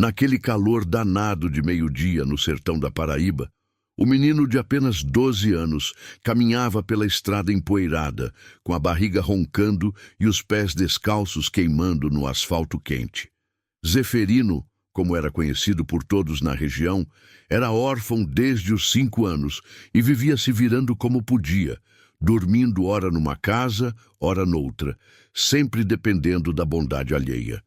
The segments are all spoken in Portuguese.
Naquele calor danado de meio-dia no sertão da Paraíba, o menino de apenas 12 anos caminhava pela estrada empoeirada, com a barriga roncando e os pés descalços queimando no asfalto quente. Zeferino, como era conhecido por todos na região, era órfão desde os 5 anos e vivia se virando como podia, dormindo ora numa casa, ora noutra, sempre dependendo da bondade alheia.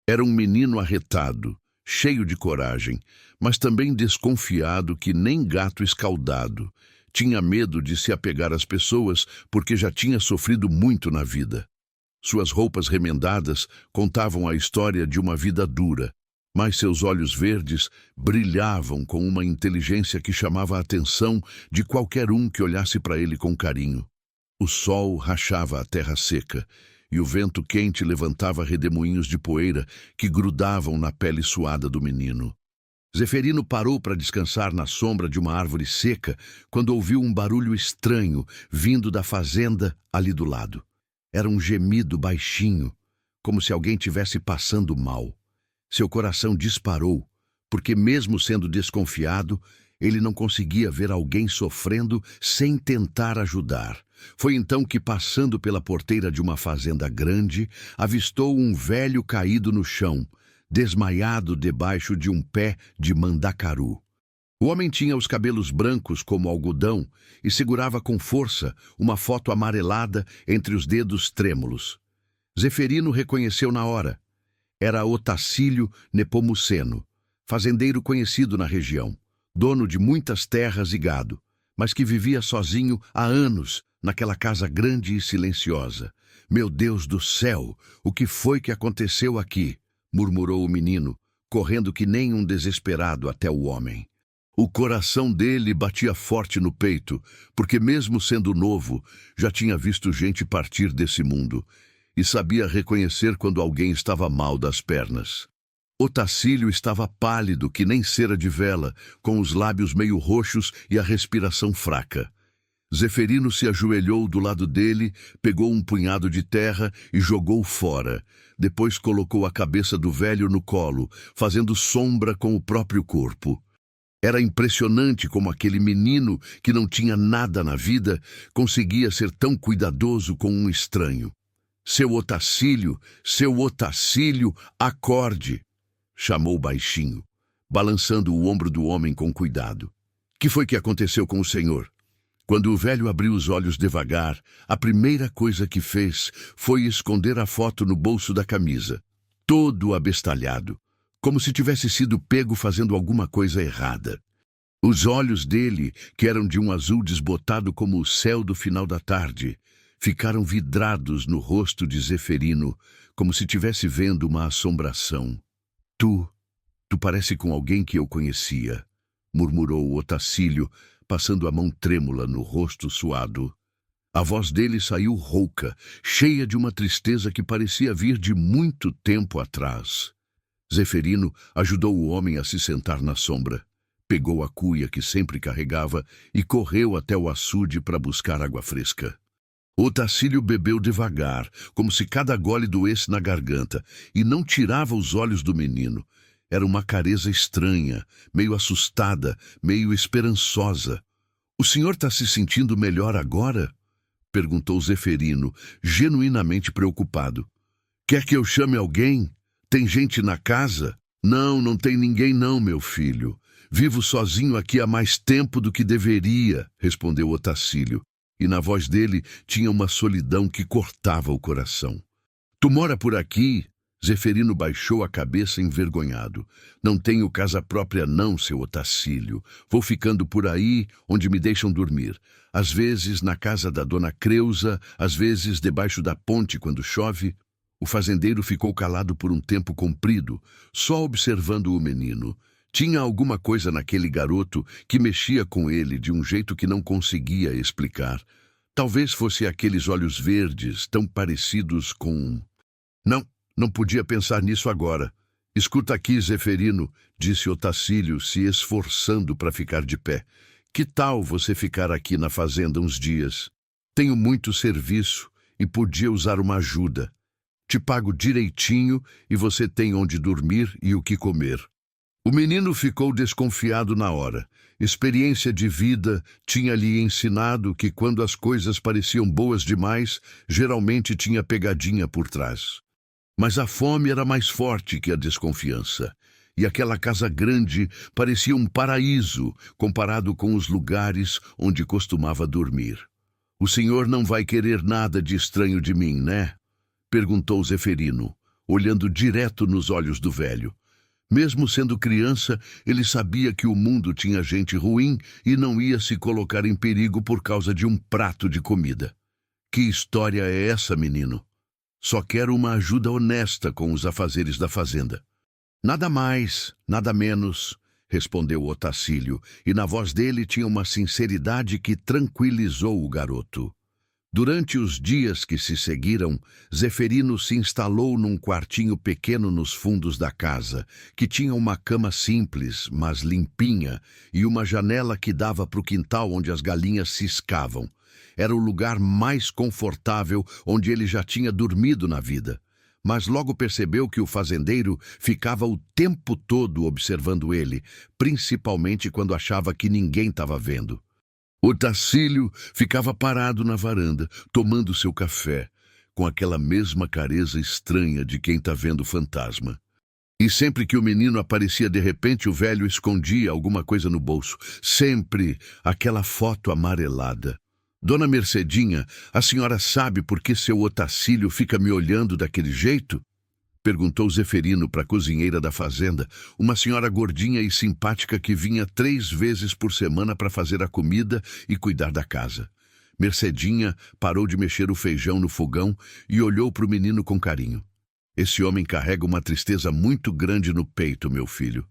Era um menino arretado, cheio de coragem, mas também desconfiado que nem gato escaldado. Tinha medo de se apegar às pessoas porque já tinha sofrido muito na vida. Suas roupas remendadas contavam a história de uma vida dura, mas seus olhos verdes brilhavam com uma inteligência que chamava a atenção de qualquer um que olhasse para ele com carinho. O sol rachava a terra seca, e o vento quente levantava redemoinhos de poeira que grudavam na pele suada do menino. Zeferino parou para descansar na sombra de uma árvore seca quando ouviu um barulho estranho vindo da fazenda ali do lado. Era um gemido baixinho, como se alguém tivesse passando mal. Seu coração disparou, porque mesmo sendo desconfiado, ele não conseguia ver alguém sofrendo sem tentar ajudar. Foi então que, passando pela porteira de uma fazenda grande, avistou um velho caído no chão, desmaiado debaixo de um pé de mandacaru. O homem tinha os cabelos brancos como algodão e segurava com força uma foto amarelada entre os dedos trêmulos. Zeferino reconheceu na hora. Era Otacílio Nepomuceno, fazendeiro conhecido na região, dono de muitas terras e gado, mas que vivia sozinho há anos naquela casa grande e silenciosa. "Meu Deus do céu, o que foi que aconteceu aqui?" murmurou o menino, correndo que nem um desesperado até o homem. O coração dele batia forte no peito, porque mesmo sendo novo, já tinha visto gente partir desse mundo, e sabia reconhecer quando alguém estava mal das pernas. Otacílio estava pálido que nem cera de vela, com os lábios meio roxos e a respiração fraca. Zeferino se ajoelhou do lado dele, pegou um punhado de terra e jogou fora. Depois colocou a cabeça do velho no colo, fazendo sombra com o próprio corpo. Era impressionante como aquele menino, que não tinha nada na vida, conseguia ser tão cuidadoso com um estranho. Seu Otacílio, acorde!" chamou baixinho, balançando o ombro do homem com cuidado. "Que foi que aconteceu com o senhor?" Quando o velho abriu os olhos devagar, a primeira coisa que fez foi esconder a foto no bolso da camisa, todo abestalhado, como se tivesse sido pego fazendo alguma coisa errada. Os olhos dele, que eram de um azul desbotado como o céu do final da tarde, ficaram vidrados no rosto de Zeferino, como se estivesse vendo uma assombração. Tu parece com alguém que eu conhecia", murmurou Otacílio, passando a mão trêmula no rosto suado. A voz dele saiu rouca, cheia de uma tristeza que parecia vir de muito tempo atrás. Zeferino ajudou o homem a se sentar na sombra. Pegou a cuia que sempre carregava e correu até o açude para buscar água fresca. Otacílio bebeu devagar, como se cada gole doesse na garganta, e não tirava os olhos do menino. Era uma careza estranha, meio assustada, meio esperançosa. "O senhor está se sentindo melhor agora?" perguntou Zeferino, genuinamente preocupado. "Quer que eu chame alguém? Tem gente na casa?" Não tem ninguém não, meu filho. Vivo sozinho aqui há mais tempo do que deveria", respondeu Otacílio, e na voz dele tinha uma solidão que cortava o coração. "Tu mora por aqui?" Zeferino baixou a cabeça envergonhado. "Não tenho casa própria não, seu Otacílio. Vou ficando por aí, onde me deixam dormir. Às vezes na casa da dona Creusa, às vezes debaixo da ponte quando chove." O fazendeiro ficou calado por um tempo comprido, só observando o menino. Tinha alguma coisa naquele garoto que mexia com ele de um jeito que não conseguia explicar. Talvez fosse aqueles olhos verdes, tão parecidos com... Não podia pensar nisso agora. "Escuta aqui, Zeferino", disse Otacílio, se esforçando para ficar de pé. "Que tal você ficar aqui na fazenda uns dias? Tenho muito serviço e podia usar uma ajuda. Te pago direitinho e você tem onde dormir e o que comer." O menino ficou desconfiado na hora. Experiência de vida tinha-lhe ensinado que quando as coisas pareciam boas demais, geralmente tinha pegadinha por trás. Mas a fome era mais forte que a desconfiança. E aquela casa grande parecia um paraíso comparado com os lugares onde costumava dormir. "O senhor não vai querer nada de estranho de mim, né?" perguntou Zeferino, olhando direto nos olhos do velho. Mesmo sendo criança, ele sabia que o mundo tinha gente ruim e não ia se colocar em perigo por causa de um prato de comida. "Que história é essa, menino? Só quero uma ajuda honesta com os afazeres da fazenda." "Nada mais, nada menos", respondeu Otacílio, e na voz dele tinha uma sinceridade que tranquilizou o garoto. Durante os dias que se seguiram, Zeferino se instalou num quartinho pequeno nos fundos da casa, que tinha uma cama simples, mas limpinha, e uma janela que dava para o quintal onde as galinhas ciscavam. Era o lugar mais confortável onde ele já tinha dormido na vida. Mas logo percebeu que o fazendeiro ficava o tempo todo observando ele, principalmente quando achava que ninguém estava vendo. Otacílio ficava parado na varanda, tomando seu café, com aquela mesma careza estranha de quem está vendo fantasma. E sempre que o menino aparecia de repente, o velho escondia alguma coisa no bolso. Sempre aquela foto amarelada. "Dona Mercedinha, a senhora sabe por que seu Otacílio fica me olhando daquele jeito?" perguntou Zeferino para a cozinheira da fazenda, uma senhora gordinha e simpática que vinha 3 vezes por semana para fazer a comida e cuidar da casa. Mercedinha parou de mexer o feijão no fogão e olhou para o menino com carinho. "Esse homem carrega uma tristeza muito grande no peito, meu filho.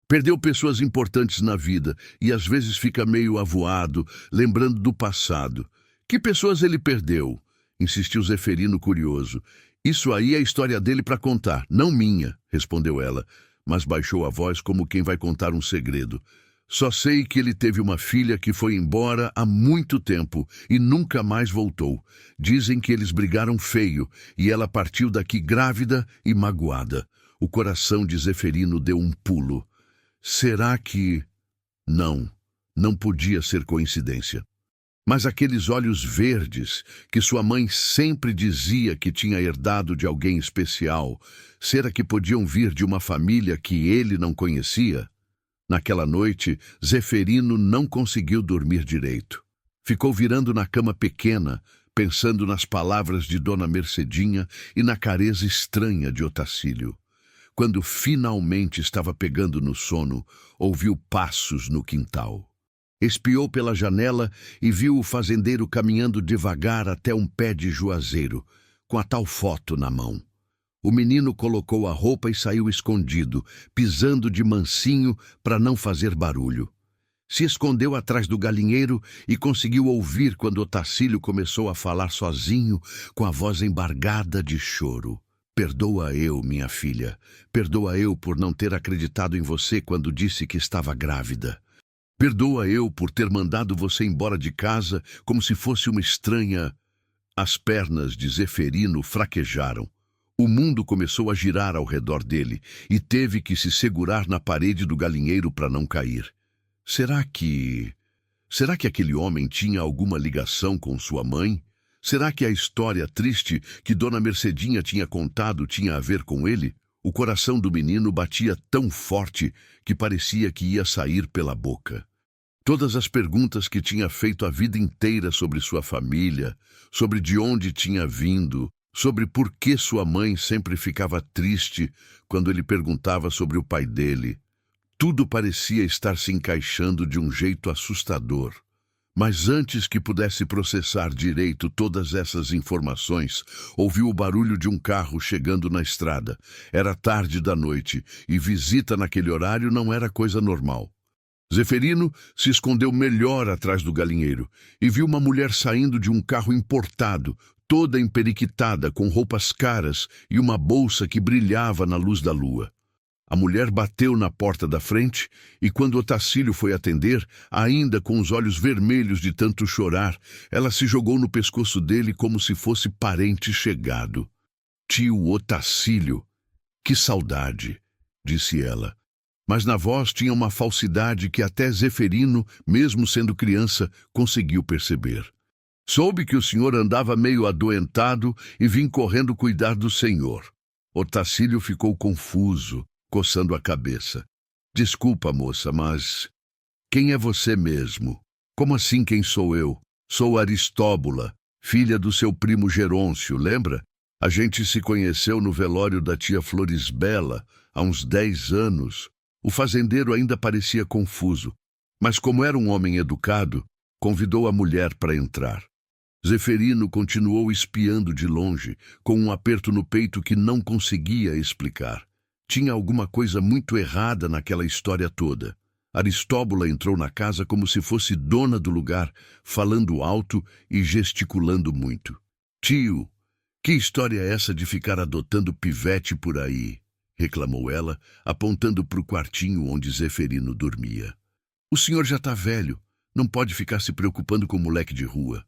Perdeu pessoas importantes na vida e às vezes fica meio avoado, lembrando do passado." "Que pessoas ele perdeu?" insistiu Zeferino curioso. "Isso aí é a história dele para contar, não minha", respondeu ela, mas baixou a voz como quem vai contar um segredo. "Só sei que ele teve uma filha que foi embora há muito tempo e nunca mais voltou. Dizem que eles brigaram feio e ela partiu daqui grávida e magoada." O coração de Zeferino deu um pulo. Será que... Não podia ser coincidência. Mas aqueles olhos verdes, que sua mãe sempre dizia que tinha herdado de alguém especial, será que podiam vir de uma família que ele não conhecia? Naquela noite, Zeferino não conseguiu dormir direito. Ficou virando na cama pequena, pensando nas palavras de Dona Mercedinha e na careza estranha de Otacílio. Quando finalmente estava pegando no sono, ouviu passos no quintal. Espiou pela janela e viu o fazendeiro caminhando devagar até um pé de juazeiro, com a tal foto na mão. O menino colocou a roupa e saiu escondido, pisando de mansinho para não fazer barulho. Se escondeu atrás do galinheiro e conseguiu ouvir quando Otacílio começou a falar sozinho, com a voz embargada de choro. "Perdoa eu, minha filha. Perdoa eu por não ter acreditado em você quando disse que estava grávida. Perdoa eu por ter mandado você embora de casa como se fosse uma estranha." As pernas de Zeferino fraquejaram. O mundo começou a girar ao redor dele e teve que se segurar na parede do galinheiro para não cair. Será que aquele homem tinha alguma ligação com sua mãe? Será que a história triste que Dona Mercedinha tinha contado tinha a ver com ele? O coração do menino batia tão forte que parecia que ia sair pela boca. Todas as perguntas que tinha feito a vida inteira sobre sua família, sobre de onde tinha vindo, sobre por que sua mãe sempre ficava triste quando ele perguntava sobre o pai dele. Tudo parecia estar se encaixando de um jeito assustador. Mas antes que pudesse processar direito todas essas informações, ouviu o barulho de um carro chegando na estrada. Era tarde da noite e visita naquele horário não era coisa normal. Zeferino se escondeu melhor atrás do galinheiro e viu uma mulher saindo de um carro importado, toda emperiquitada, com roupas caras e uma bolsa que brilhava na luz da lua. A mulher bateu na porta da frente e quando Otacílio foi atender, ainda com os olhos vermelhos de tanto chorar, ela se jogou no pescoço dele como se fosse parente chegado. "Tio Otacílio, que saudade", disse ela. Mas na voz tinha uma falsidade que até Zeferino, mesmo sendo criança, conseguiu perceber. Soube que o senhor andava meio adoentado e vim correndo cuidar do senhor. Otacílio ficou confuso, coçando a cabeça. Desculpa, moça, mas quem é você mesmo? Como assim quem sou eu? Sou Aristóbula, filha do seu primo Gerôncio, lembra? A gente se conheceu no velório da tia Florisbela, há uns 10 anos. O fazendeiro ainda parecia confuso, mas como era um homem educado, convidou a mulher para entrar. Zeferino continuou espiando de longe, com um aperto no peito que não conseguia explicar. Tinha alguma coisa muito errada naquela história toda. Aristóbula entrou na casa como se fosse dona do lugar, falando alto e gesticulando muito. Tio, que história é essa de ficar adotando pivete por aí? Reclamou ela, apontando para o quartinho onde Zeferino dormia. O senhor já está velho, não pode ficar se preocupando com o moleque de rua.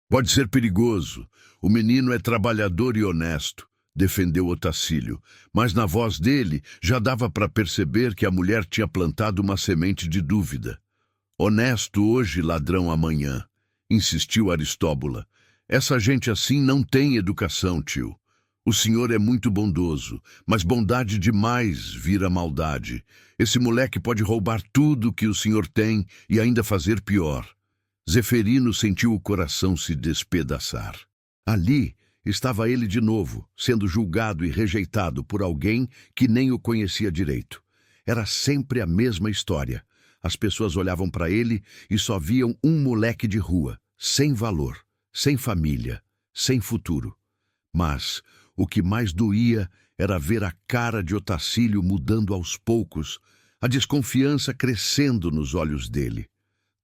Pode ser perigoso. O menino é trabalhador e honesto, defendeu Otacílio, mas na voz dele já dava para perceber que a mulher tinha plantado uma semente de dúvida. Honesto hoje, ladrão amanhã, insistiu Aristóbula. Essa gente assim não tem educação, tio. O senhor é muito bondoso, mas bondade demais vira maldade. Esse moleque pode roubar tudo que o senhor tem e ainda fazer pior. Zeferino sentiu o coração se despedaçar. Ali estava ele de novo, sendo julgado e rejeitado por alguém que nem o conhecia direito. Era sempre a mesma história. As pessoas olhavam para ele e só viam um moleque de rua, sem valor, sem família, sem futuro. Mas o que mais doía era ver a cara de Otacílio mudando aos poucos, a desconfiança crescendo nos olhos dele.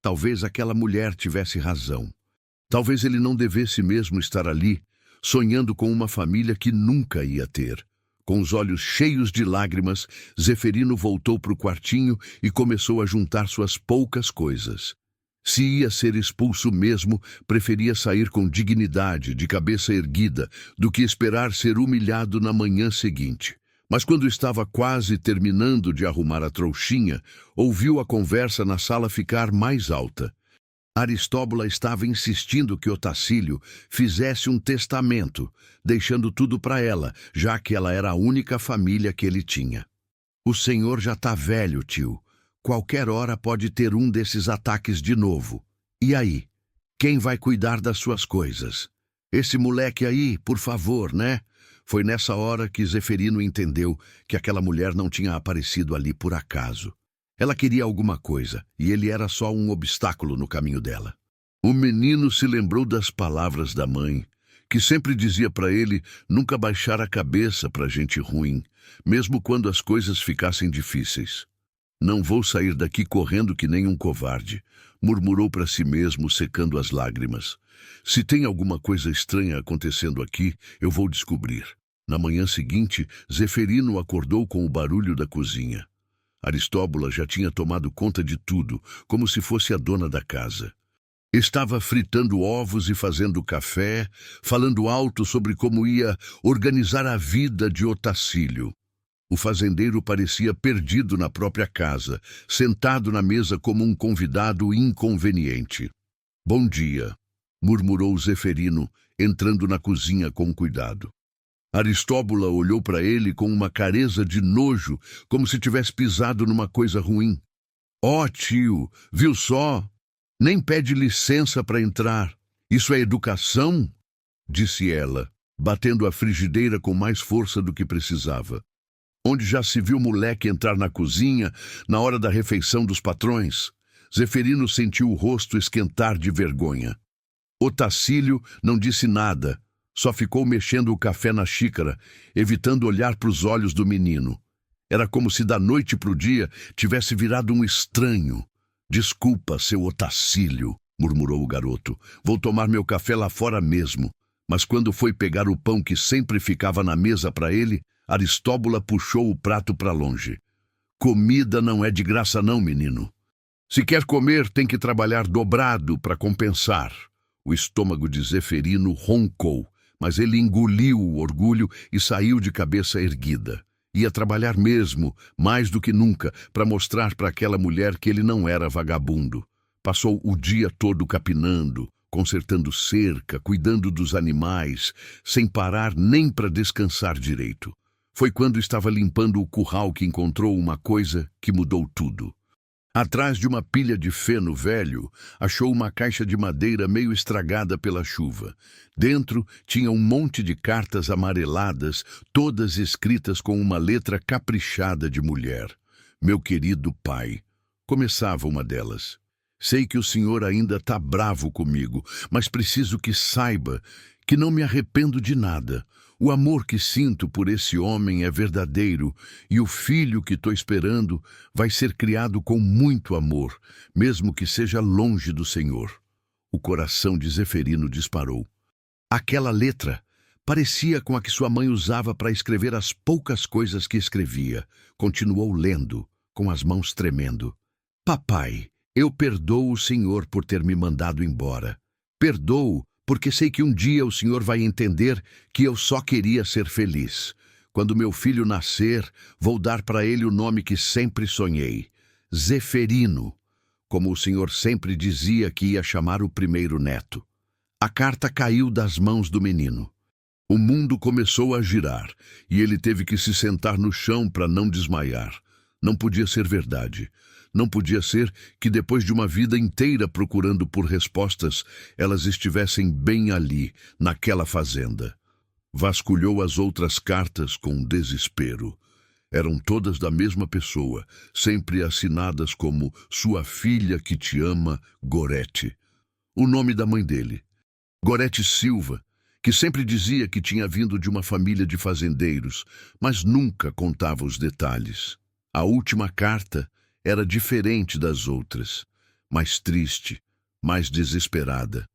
Talvez aquela mulher tivesse razão. Talvez ele não devesse mesmo estar ali, sonhando com uma família que nunca ia ter. Com os olhos cheios de lágrimas, Zeferino voltou para o quartinho e começou a juntar suas poucas coisas. Se ia ser expulso mesmo, preferia sair com dignidade, de cabeça erguida, do que esperar ser humilhado na manhã seguinte. Mas quando estava quase terminando de arrumar a trouxinha, ouviu a conversa na sala ficar mais alta. Aristóbula estava insistindo que Otacílio fizesse um testamento, deixando tudo para ela, já que ela era a única família que ele tinha. O senhor já está velho, tio. Qualquer hora pode ter um desses ataques de novo. E aí? Quem vai cuidar das suas coisas? Esse moleque aí, por favor, né? Foi nessa hora que Zeferino entendeu que aquela mulher não tinha aparecido ali por acaso. Ela queria alguma coisa, e ele era só um obstáculo no caminho dela. O menino se lembrou das palavras da mãe, que sempre dizia para ele nunca baixar a cabeça para gente ruim, mesmo quando as coisas ficassem difíceis. Não vou sair daqui correndo que nem um covarde, murmurou para si mesmo, secando as lágrimas. Se tem alguma coisa estranha acontecendo aqui, eu vou descobrir. Na manhã seguinte, Zeferino acordou com o barulho da cozinha. Aristóbula já tinha tomado conta de tudo, como se fosse a dona da casa. Estava fritando ovos e fazendo café, falando alto sobre como ia organizar a vida de Otacílio. O fazendeiro parecia perdido na própria casa, sentado na mesa como um convidado inconveniente. Bom dia, murmurou Zeferino, entrando na cozinha com cuidado. Aristóbula olhou para ele com uma careza de nojo, como se tivesse pisado numa coisa ruim. Ó, tio, viu só? Nem pede licença para entrar. Isso é educação? Disse ela, batendo a frigideira com mais força do que precisava. Onde já se viu moleque entrar na cozinha na hora da refeição dos patrões? Zeferino sentiu o rosto esquentar de vergonha. Otacílio não disse nada, só ficou mexendo o café na xícara, evitando olhar para os olhos do menino. Era como se da noite para o dia tivesse virado um estranho. Desculpa, seu Otacílio, murmurou o garoto. Vou tomar meu café lá fora mesmo. Mas quando foi pegar o pão que sempre ficava na mesa para ele, Aristóbula puxou o prato para longe. Comida não é de graça não, menino. Se quer comer, tem que trabalhar dobrado para compensar. O estômago de Zeferino roncou, mas ele engoliu o orgulho e saiu de cabeça erguida. Ia trabalhar mesmo, mais do que nunca, para mostrar para aquela mulher que ele não era vagabundo. Passou o dia todo capinando, consertando cerca, cuidando dos animais, sem parar nem para descansar direito. Foi quando estava limpando o curral que encontrou uma coisa que mudou tudo. Atrás de uma pilha de feno velho, achou uma caixa de madeira meio estragada pela chuva. Dentro tinha um monte de cartas amareladas, todas escritas com uma letra caprichada de mulher. Meu querido pai. Começava uma delas. Sei que o senhor ainda está bravo comigo, mas preciso que saiba que não me arrependo de nada. O amor que sinto por esse homem é verdadeiro e o filho que estou esperando vai ser criado com muito amor, mesmo que seja longe do Senhor. O coração de Zeferino disparou. Aquela letra parecia com a que sua mãe usava para escrever as poucas coisas que escrevia. Continuou lendo, com as mãos tremendo. Papai, eu perdoo o senhor por ter me mandado embora. Perdoo porque sei que um dia o senhor vai entender que eu só queria ser feliz. Quando meu filho nascer, vou dar para ele o nome que sempre sonhei, Zeferino, como o senhor sempre dizia que ia chamar o primeiro neto. A carta caiu das mãos do menino. O mundo começou a girar e ele teve que se sentar no chão para não desmaiar. Não podia ser verdade. Não podia ser que depois de uma vida inteira procurando por respostas, elas estivessem bem ali, naquela fazenda. Vasculhou as outras cartas com desespero. Eram todas da mesma pessoa, sempre assinadas como sua filha que te ama, Gorete. O nome da mãe dele, Gorete Silva, que sempre dizia que tinha vindo de uma família de fazendeiros, mas nunca contava os detalhes. A última carta era diferente das outras, mais triste, mais desesperada.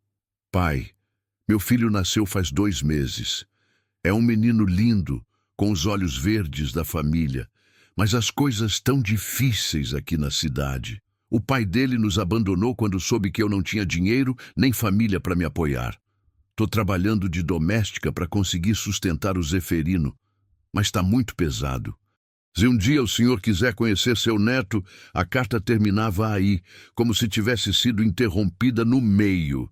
Pai, meu filho nasceu faz 2 meses. É um menino lindo, com os olhos verdes da família, mas as coisas tão difíceis aqui na cidade. O pai dele nos abandonou quando soube que eu não tinha dinheiro nem família para me apoiar. Tô trabalhando de doméstica para conseguir sustentar o Zeferino, mas está muito pesado. Se um dia o senhor quiser conhecer seu neto, a carta terminava aí, como se tivesse sido interrompida no meio.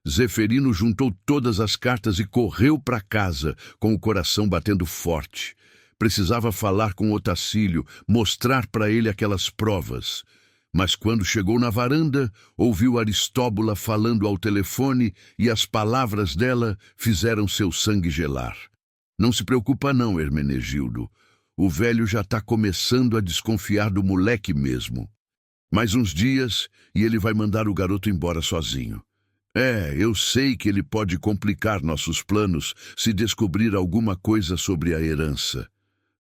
Zeferino juntou todas as cartas e correu para casa, com o coração batendo forte. Precisava falar com Otacílio, mostrar para ele aquelas provas. Mas quando chegou na varanda, ouviu Aristóbula falando ao telefone e as palavras dela fizeram seu sangue gelar. Não se preocupa não, Hermenegildo. O velho já está começando a desconfiar do moleque mesmo. Mais uns dias e ele vai mandar o garoto embora sozinho. Eu sei que ele pode complicar nossos planos se descobrir alguma coisa sobre a herança.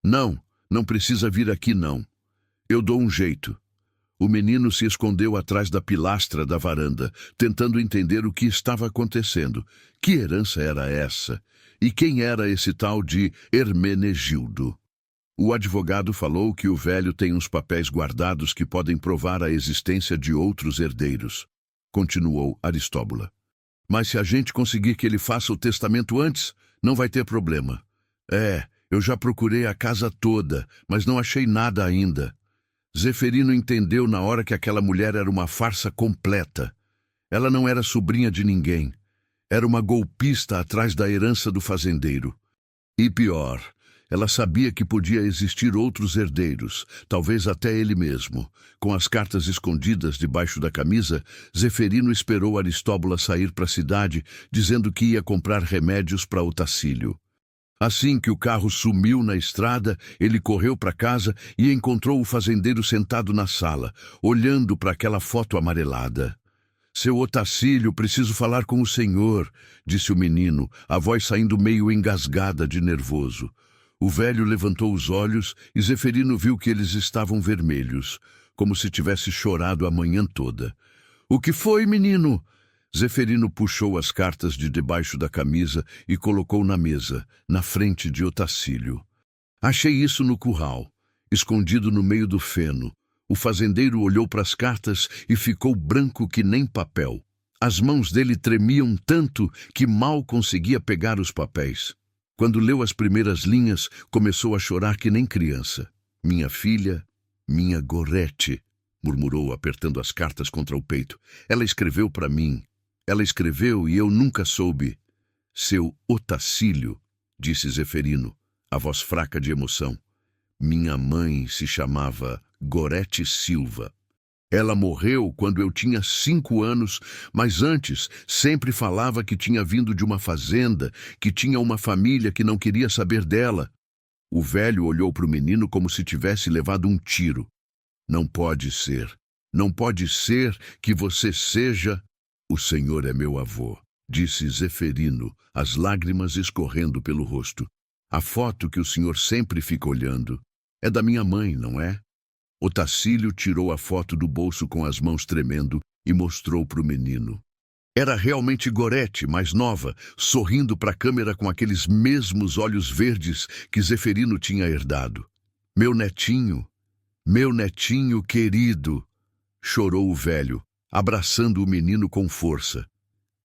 Não precisa vir aqui não. Eu dou um jeito. O menino se escondeu atrás da pilastra da varanda, tentando entender o que estava acontecendo. Que herança era essa? E quem era esse tal de Hermenegildo? O advogado falou que o velho tem uns papéis guardados que podem provar a existência de outros herdeiros. Continuou Aristóbula. Mas se a gente conseguir que ele faça o testamento antes, não vai ter problema. Eu já procurei a casa toda, mas não achei nada ainda. Zeferino entendeu na hora que aquela mulher era uma farsa completa. Ela não era sobrinha de ninguém. Era uma golpista atrás da herança do fazendeiro. E pior, ela sabia que podia existir outros herdeiros, talvez até ele mesmo. Com as cartas escondidas debaixo da camisa, Zeferino esperou Aristóbula sair para a cidade, dizendo que ia comprar remédios para Otacílio. Assim que o carro sumiu na estrada, ele correu para casa e encontrou o fazendeiro sentado na sala, olhando para aquela foto amarelada. Seu Otacílio, preciso falar com o senhor, disse o menino, a voz saindo meio engasgada de nervoso. O velho levantou os olhos e Zeferino viu que eles estavam vermelhos, como se tivesse chorado a manhã toda. O que foi, menino? Zeferino puxou as cartas de debaixo da camisa e colocou na mesa, na frente de Otacílio. Achei isso no curral, escondido no meio do feno. O fazendeiro olhou para as cartas e ficou branco que nem papel. As mãos dele tremiam tanto que mal conseguia pegar os papéis. Quando leu as primeiras linhas, começou a chorar que nem criança. Minha filha, minha Gorete, murmurou, apertando as cartas contra o peito. Ela escreveu para mim. Ela escreveu e eu nunca soube. Seu Otacílio, disse Zeferino, a voz fraca de emoção. Minha mãe se chamava Gorete Silva. Ela morreu quando eu tinha 5 anos, mas antes sempre falava que tinha vindo de uma fazenda, que tinha uma família que não queria saber dela. O velho olhou para o menino como se tivesse levado um tiro. Não pode ser. Não pode ser que você seja... O senhor é meu avô, disse Zeferino, as lágrimas escorrendo pelo rosto. A foto que o senhor sempre fica olhando é da minha mãe, não é? Otacílio tirou a foto do bolso com as mãos tremendo e mostrou para o menino. Era realmente Gorete, mais nova, sorrindo para a câmera com aqueles mesmos olhos verdes que Zeferino tinha herdado. Meu netinho querido, chorou o velho, abraçando o menino com força.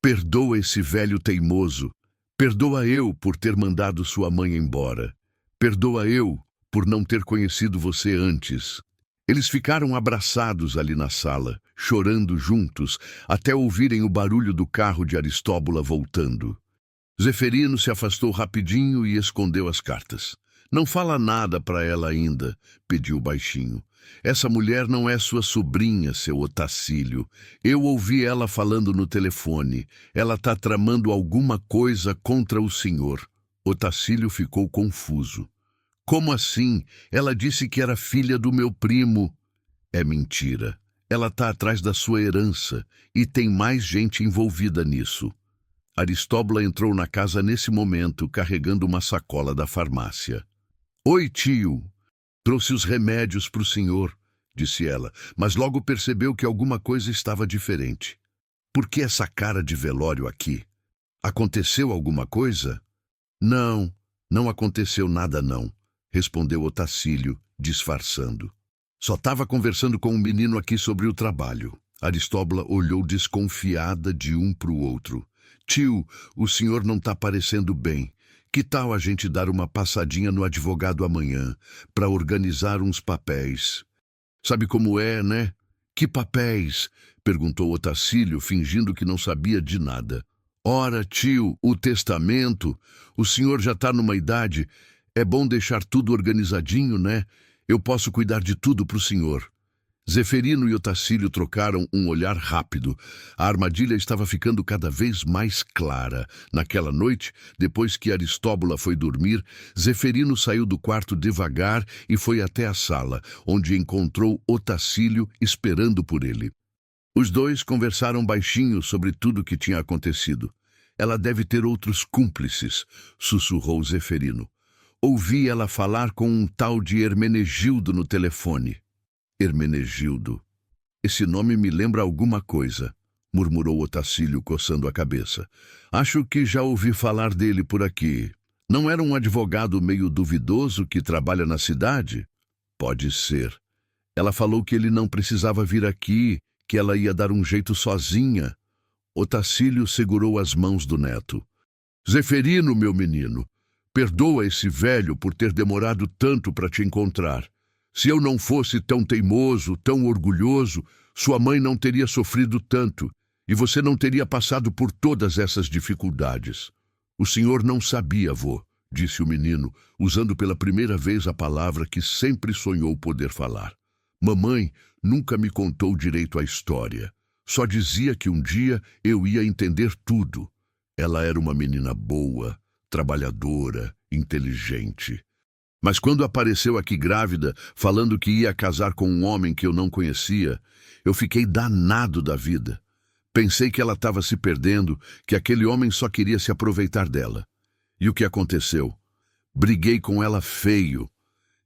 Perdoa esse velho teimoso. Perdoa eu por ter mandado sua mãe embora. Perdoa eu por não ter conhecido você antes. Eles ficaram abraçados ali na sala, chorando juntos, até ouvirem o barulho do carro de Aristóbula voltando. Zeferino se afastou rapidinho e escondeu as cartas. Não fala nada para ela ainda, pediu baixinho. Essa mulher não é sua sobrinha, seu Otacílio. Eu ouvi ela falando no telefone. Ela está tramando alguma coisa contra o senhor. Otacílio ficou confuso. Como assim? Ela disse que era filha do meu primo. É mentira. Ela está atrás da sua herança e tem mais gente envolvida nisso. Aristóbula entrou na casa nesse momento, carregando uma sacola da farmácia. Oi, tio. Trouxe os remédios para o senhor, disse ela, mas logo percebeu que alguma coisa estava diferente. Por que essa cara de velório aqui? Aconteceu alguma coisa? Não, não aconteceu nada não, respondeu Otacílio, disfarçando. Só estava conversando com um menino aqui sobre o trabalho. Aristóbula olhou desconfiada de um para o outro. Tio, o senhor não está parecendo bem. Que tal a gente dar uma passadinha no advogado amanhã, para organizar uns papéis? Sabe como é, né? Que papéis? Perguntou Otacílio, fingindo que não sabia de nada. Ora, tio, o testamento. O senhor já está numa idade. É bom deixar tudo organizadinho, né? Eu posso cuidar de tudo para o senhor. Zeferino e Otacílio trocaram um olhar rápido. A armadilha estava ficando cada vez mais clara. Naquela noite, depois que Aristóbula foi dormir, Zeferino saiu do quarto devagar e foi até a sala, onde encontrou Otacílio esperando por ele. Os dois conversaram baixinho sobre tudo o que tinha acontecido. Ela deve ter outros cúmplices, sussurrou Zeferino. Ouvi ela falar com um tal de Hermenegildo no telefone. Hermenegildo. Esse nome me lembra alguma coisa, murmurou Otacílio, coçando a cabeça. Acho que já ouvi falar dele por aqui. Não era um advogado meio duvidoso que trabalha na cidade? Pode ser. Ela falou que ele não precisava vir aqui, que ela ia dar um jeito sozinha. Otacílio segurou as mãos do neto. Zeferino, meu menino, perdoa esse velho por ter demorado tanto para te encontrar. Se eu não fosse tão teimoso, tão orgulhoso, sua mãe não teria sofrido tanto e você não teria passado por todas essas dificuldades. O senhor não sabia, vô, disse o menino, usando pela primeira vez a palavra que sempre sonhou poder falar. Mamãe nunca me contou direito a história. Só dizia que um dia eu ia entender tudo. Ela era uma menina boa, trabalhadora, inteligente. Mas quando apareceu aqui grávida, falando que ia casar com um homem que eu não conhecia, eu fiquei danado da vida. Pensei que ela estava se perdendo, que aquele homem só queria se aproveitar dela. E o que aconteceu? Briguei com ela feio.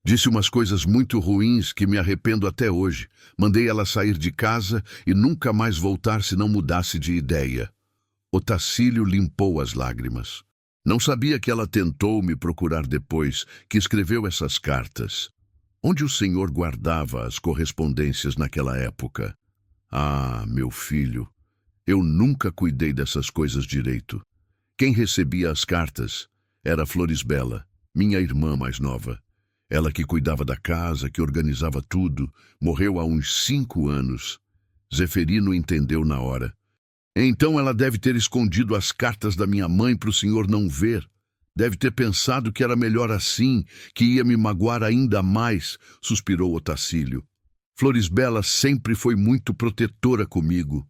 Disse umas coisas muito ruins que me arrependo até hoje. Mandei ela sair de casa e nunca mais voltar se não mudasse de ideia. Otacílio limpou as lágrimas. Não sabia que ela tentou me procurar depois, que escreveu essas cartas. Onde o senhor guardava as correspondências naquela época? Ah, meu filho, eu nunca cuidei dessas coisas direito. Quem recebia as cartas Era Florisbela, minha irmã mais nova. Ela que cuidava da casa, que organizava tudo, morreu há uns 5 anos. Zeferino entendeu na hora. Então ela deve ter escondido as cartas da minha mãe para o senhor não ver. Deve ter pensado que era melhor assim, que ia me magoar ainda mais, suspirou Otacílio. Florisbela sempre foi muito protetora comigo.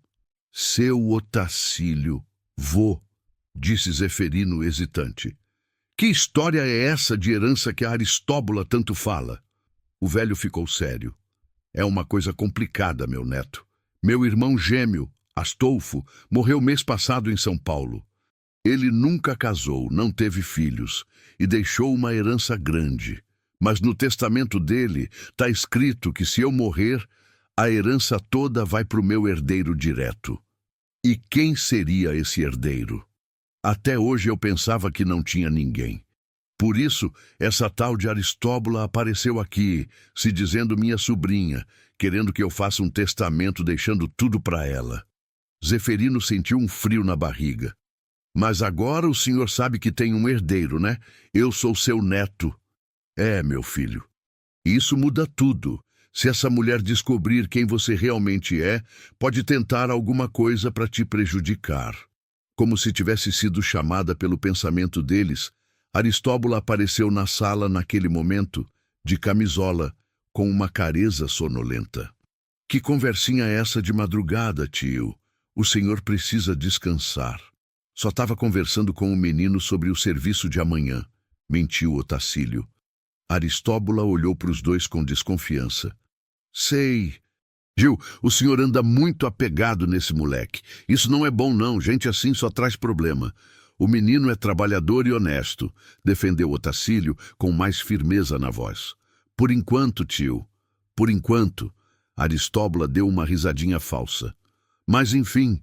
Seu Otacílio, vô, disse Zeferino hesitante. Que história é essa de herança que a Aristóbula tanto fala? O velho ficou sério. É uma coisa complicada, meu neto. Meu irmão gêmeo, Astolfo, morreu mês passado em São Paulo. Ele nunca casou, não teve filhos e deixou uma herança grande. Mas no testamento dele está escrito que se eu morrer, a herança toda vai para o meu herdeiro direto. E quem seria esse herdeiro? Até hoje eu pensava que não tinha ninguém. Por isso, essa tal de Aristóbula apareceu aqui, se dizendo minha sobrinha, querendo que eu faça um testamento deixando tudo para ela. Zeferino sentiu um frio na barriga. Mas agora o senhor sabe que tem um herdeiro, né? Eu sou seu neto. É, meu filho. Isso muda tudo. Se essa mulher descobrir quem você realmente é, pode tentar alguma coisa para te prejudicar. Como se tivesse sido chamada pelo pensamento deles, Aristóbula apareceu na sala naquele momento, de camisola, com uma careza sonolenta. Que conversinha é essa de madrugada, tio? O senhor precisa descansar. Só estava conversando com o menino sobre o serviço de amanhã, mentiu Otacílio. Aristóbula olhou para os dois com desconfiança. Sei. Gil, o senhor anda muito apegado nesse moleque. Isso não é bom não, gente assim só traz problema. O menino é trabalhador e honesto, defendeu Otacílio com mais firmeza na voz. Por enquanto, tio, por enquanto. Aristóbula deu uma risadinha falsa. Mas enfim,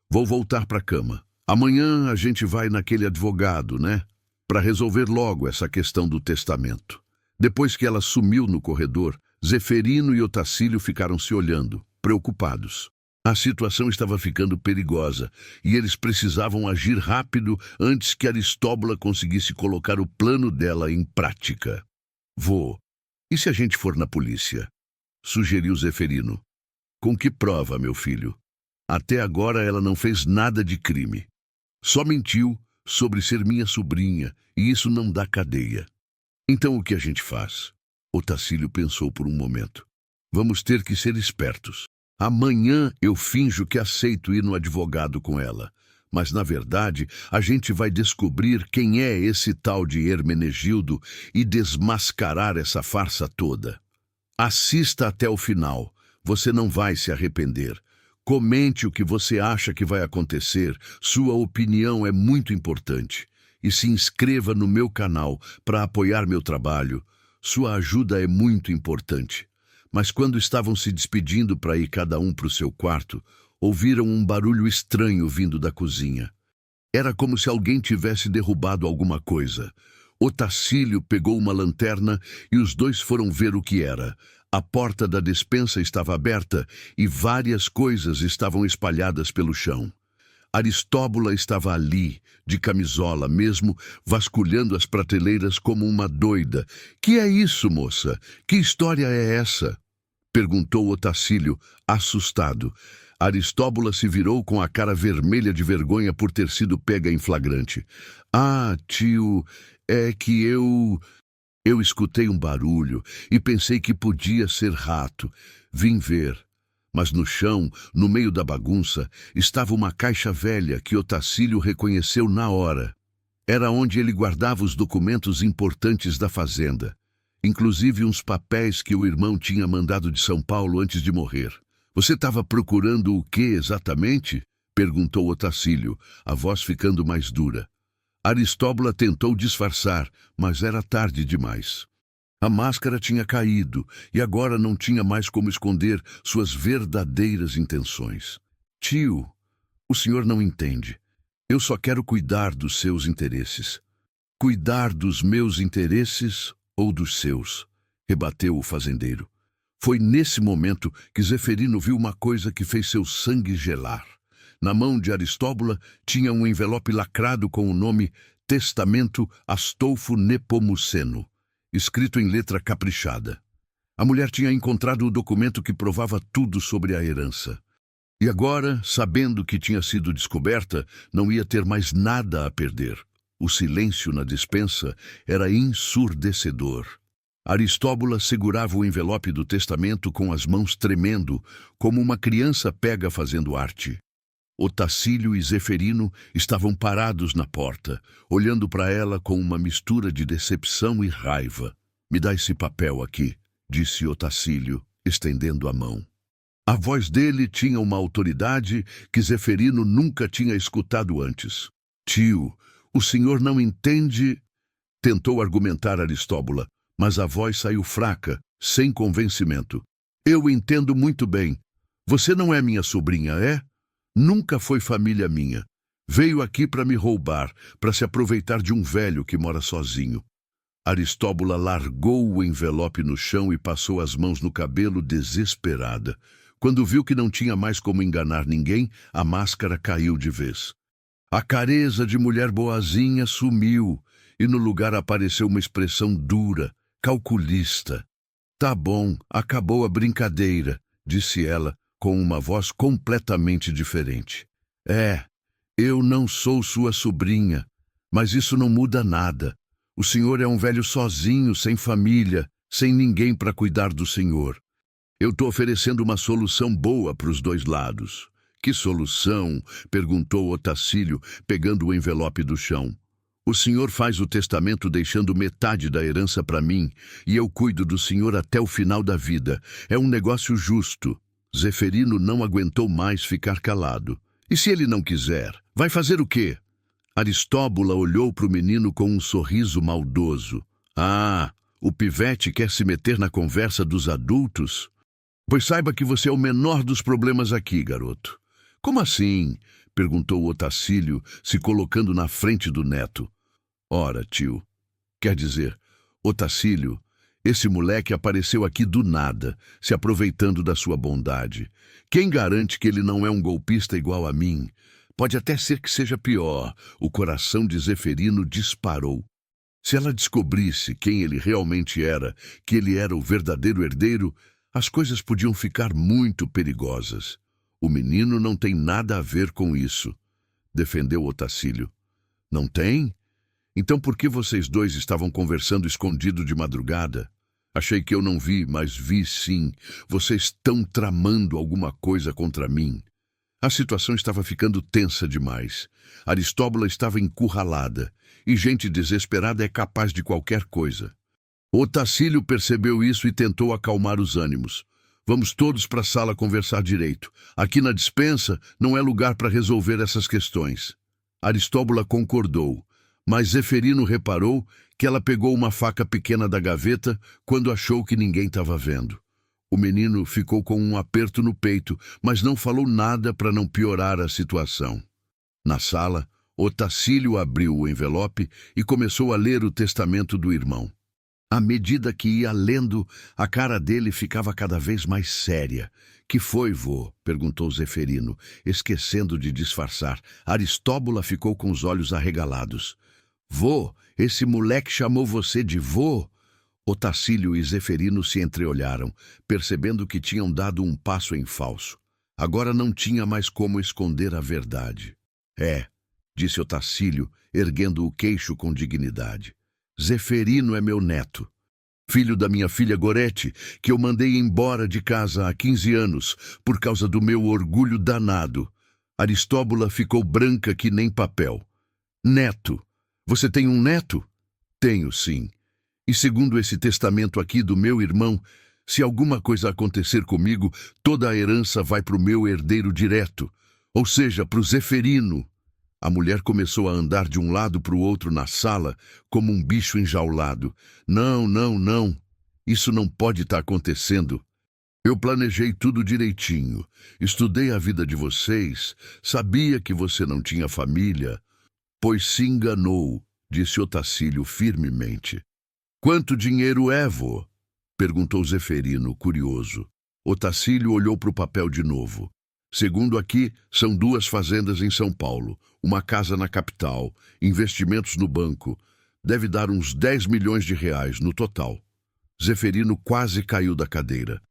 vou voltar para a cama. Amanhã a gente vai naquele advogado, né? Para resolver logo essa questão do testamento. Depois que ela sumiu no corredor, Zeferino e Otacílio ficaram se olhando, preocupados. A situação estava ficando perigosa e eles precisavam agir rápido antes que Aristóbula conseguisse colocar o plano dela em prática. Vô, e se a gente for na polícia? Sugeriu Zeferino. Com que prova, meu filho? Até agora ela não fez nada de crime. Só mentiu sobre ser minha sobrinha e isso não dá cadeia. Então o que a gente faz? Otacílio pensou por um momento. Vamos ter que ser espertos. Amanhã eu finjo que aceito ir no advogado com ela. Mas, na verdade, a gente vai descobrir quem é esse tal de Hermenegildo e desmascarar essa farsa toda. Assista até o final. Você não vai se arrepender. Comente o que você acha que vai acontecer. Sua opinião é muito importante. E se inscreva no meu canal para apoiar meu trabalho. Sua ajuda é muito importante. Mas quando estavam se despedindo para ir cada um para o seu quarto, ouviram um barulho estranho vindo da cozinha. Era como se alguém tivesse derrubado alguma coisa. Otacílio pegou uma lanterna e os dois foram ver o que era. A porta da despensa estava aberta e várias coisas estavam espalhadas pelo chão. Aristóbula estava ali, de camisola mesmo, vasculhando as prateleiras como uma doida. Que é isso, moça? Que história é essa? Perguntou Otacílio, assustado. Aristóbula se virou com a cara vermelha de vergonha por ter sido pega em flagrante. Ah, tio, é que Eu escutei um barulho e pensei que podia ser rato. Vim ver. Mas no chão, no meio da bagunça, estava uma caixa velha que Otacílio reconheceu na hora. Era onde ele guardava os documentos importantes da fazenda, inclusive uns papéis que o irmão tinha mandado de São Paulo antes de morrer. Você estava procurando o que exatamente? Perguntou Otacílio, a voz ficando mais dura. Aristóbula tentou disfarçar, mas era tarde demais. A máscara tinha caído e agora não tinha mais como esconder suas verdadeiras intenções. Tio, o senhor não entende. Eu só quero cuidar dos seus interesses. Cuidar dos meus interesses ou dos seus? Rebateu o fazendeiro. Foi nesse momento que Zeferino viu uma coisa que fez seu sangue gelar. Na mão de Aristóbula tinha um envelope lacrado com o nome Testamento Astolfo Nepomuceno, escrito em letra caprichada. A mulher tinha encontrado o documento que provava tudo sobre a herança. E agora, sabendo que tinha sido descoberta, não ia ter mais nada a perder. O silêncio na despensa era ensurdecedor. Aristóbula segurava o envelope do testamento com as mãos tremendo, como uma criança pega fazendo arte. Otacílio e Zeferino estavam parados na porta, olhando para ela com uma mistura de decepção e raiva. "Me dá esse papel aqui", disse Otacílio, estendendo a mão. A voz dele tinha uma autoridade que Zeferino nunca tinha escutado antes. "Tio, o senhor não entende", tentou argumentar Aristóbula, mas a voz saiu fraca, sem convencimento. "Eu entendo muito bem. Você não é minha sobrinha, é? Nunca foi família minha. Veio aqui para me roubar, para se aproveitar de um velho que mora sozinho." Aristóbula largou o envelope no chão e passou as mãos no cabelo desesperada. Quando viu que não tinha mais como enganar ninguém, a máscara caiu de vez. A careza de mulher boazinha sumiu, e no lugar apareceu uma expressão dura, calculista. "Tá bom, acabou a brincadeira", disse ela, com uma voz completamente diferente. Eu não sou sua sobrinha, mas isso não muda nada. O senhor é um velho sozinho, sem família, sem ninguém para cuidar do senhor. Eu estou oferecendo uma solução boa para os dois lados." "Que solução?" perguntou Otacílio, pegando o envelope do chão. "O senhor faz o testamento deixando metade da herança para mim, e eu cuido do senhor até o final da vida. É um negócio justo." Zeferino não aguentou mais ficar calado. "E se ele não quiser? Vai fazer o quê?" Aristóbula olhou para o menino com um sorriso maldoso. "Ah, o pivete quer se meter na conversa dos adultos? Pois saiba que você é o menor dos problemas aqui, garoto." "Como assim?" perguntou Otacílio, se colocando na frente do neto. "Ora, tio, quer dizer, Otacílio, esse moleque apareceu aqui do nada, se aproveitando da sua bondade. Quem garante que ele não é um golpista igual a mim? Pode até ser que seja pior." O coração de Zeferino disparou. Se ela descobrisse quem ele realmente era, que ele era o verdadeiro herdeiro, as coisas podiam ficar muito perigosas. "O menino não tem nada a ver com isso", defendeu Otacílio. "Não tem? Então por que vocês dois estavam conversando escondido de madrugada?" "Achei que eu não vi, mas vi sim. Vocês estão tramando alguma coisa contra mim." A situação estava ficando tensa demais. Aristóbula estava encurralada, e gente desesperada é capaz de qualquer coisa. Otacílio percebeu isso e tentou acalmar os ânimos. "Vamos todos para a sala conversar direito. Aqui na despensa não é lugar para resolver essas questões." Aristóbula concordou, mas Zeferino reparou que ela pegou uma faca pequena da gaveta quando achou que ninguém estava vendo. O menino ficou com um aperto no peito, mas não falou nada para não piorar a situação. Na sala, Otacílio abriu o envelope e começou a ler o testamento do irmão. À medida que ia lendo, a cara dele ficava cada vez mais séria. "Que foi, vô?" perguntou Zeferino, esquecendo de disfarçar. Aristóbula ficou com os olhos arregalados. "Vô, esse moleque chamou você de vô?" Otacílio e Zeferino se entreolharam, percebendo que tinham dado um passo em falso. Agora não tinha mais como esconder a verdade. "É", disse Otacílio, erguendo o queixo com dignidade. "Zeferino é meu neto, filho da minha filha Gorete, que eu mandei embora de casa há 15 anos, por causa do meu orgulho danado." Aristóbula ficou branca que nem papel. "Neto? Você tem um neto?" "Tenho, sim. E segundo esse testamento aqui do meu irmão, se alguma coisa acontecer comigo, toda a herança vai para o meu herdeiro direto, ou seja, para o Zeferino." A mulher começou a andar de um lado para o outro na sala, como um bicho enjaulado. Não. Isso não pode estar acontecendo. Eu planejei tudo direitinho. Estudei a vida de vocês. Sabia que você não tinha família." "Pois se enganou", disse Otacílio firmemente. "Quanto dinheiro é, vô?" perguntou Zeferino, curioso. Otacílio olhou para o papel de novo. Segundo aqui, são 2 fazendas em São Paulo, uma casa na capital, investimentos no banco. Deve dar uns 10 milhões de reais no total. Zeferino quase caiu da cadeira.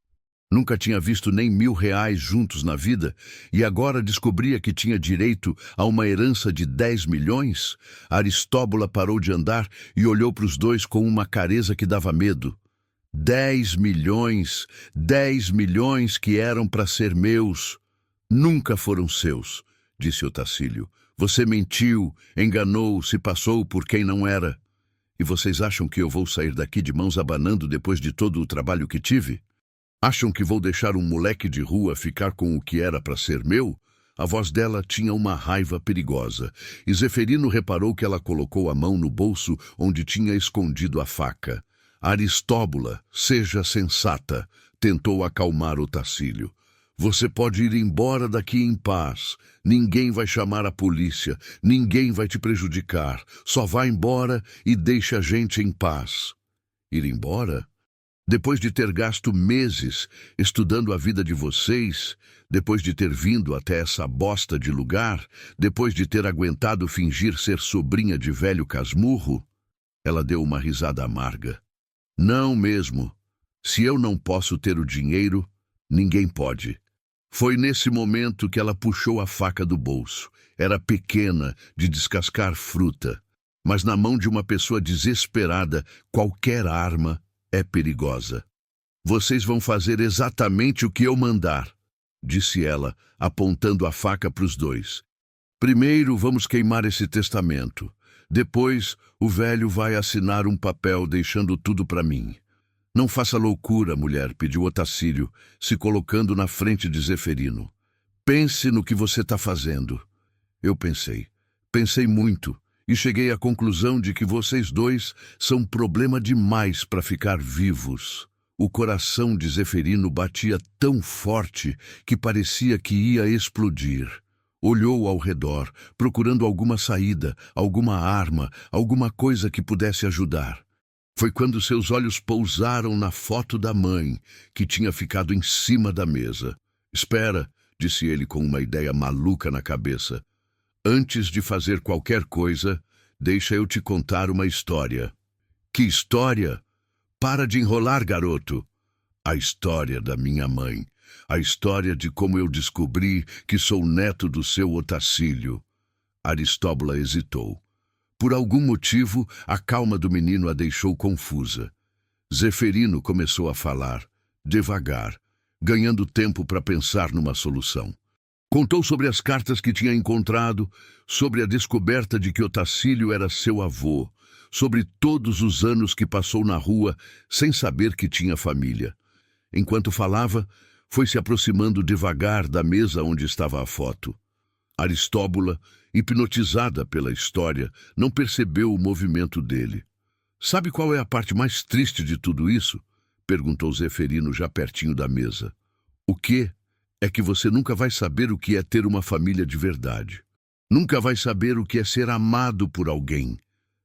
Nunca tinha visto nem R$ 1.000 juntos na vida e agora descobria que tinha direito a uma herança de 10 milhões? Aristóbula parou de andar e olhou para os dois com uma careza que dava medo. 10 milhões, 10 milhões que eram para ser meus. Nunca foram seus, disse Otacílio. Você mentiu, enganou, se passou por quem não era. E vocês acham que eu vou sair daqui de mãos abanando depois de todo o trabalho que tive? Acham que vou deixar um moleque de rua ficar com o que era para ser meu? A voz dela tinha uma raiva perigosa, e Zeferino reparou que ela colocou a mão no bolso onde tinha escondido a faca. Aristóbula, seja sensata, tentou acalmar Otacílio. Você pode ir embora daqui em paz. Ninguém vai chamar a polícia, ninguém vai te prejudicar. Só vá embora e deixe a gente em paz. Ir embora? Depois de ter gasto meses estudando a vida de vocês, depois de ter vindo até essa bosta de lugar, depois de ter aguentado fingir ser sobrinha de velho casmurro, ela deu uma risada amarga. Não mesmo. Se eu não posso ter o dinheiro, ninguém pode. Foi nesse momento que ela puxou a faca do bolso. Era pequena, de descascar fruta. Mas na mão de uma pessoa desesperada, qualquer arma é perigosa. Vocês vão fazer exatamente o que eu mandar, disse ela, apontando a faca para os dois. Primeiro vamos queimar esse testamento. Depois o velho vai assinar um papel deixando tudo para mim. Não faça loucura, mulher, pediu Otacílio, se colocando na frente de Zeferino. Pense no que você está fazendo. Eu pensei muito. E cheguei à conclusão de que vocês dois são problema demais para ficar vivos. O coração de Zeferino batia tão forte que parecia que ia explodir. Olhou ao redor, procurando alguma saída, alguma arma, alguma coisa que pudesse ajudar. Foi quando seus olhos pousaram na foto da mãe, que tinha ficado em cima da mesa. Espera, disse ele com uma ideia maluca na cabeça. Antes de fazer qualquer coisa, deixa eu te contar uma história. Que história? Para de enrolar, garoto. A história da minha mãe. A história de como eu descobri que sou neto do seu Otacílio. Aristóbula hesitou. Por algum motivo, a calma do menino a deixou confusa. Zeferino começou a falar, devagar, ganhando tempo para pensar numa solução. Contou sobre as cartas que tinha encontrado, sobre a descoberta de que Otacílio era seu avô, sobre todos os anos que passou na rua sem saber que tinha família. Enquanto falava, foi se aproximando devagar da mesa onde estava a foto. Aristóbula, hipnotizada pela história, não percebeu o movimento dele. Sabe qual é a parte mais triste de tudo isso? Perguntou Zeferino já pertinho da mesa. O quê? É que você nunca vai saber o que é ter uma família de verdade. Nunca vai saber o que é ser amado por alguém.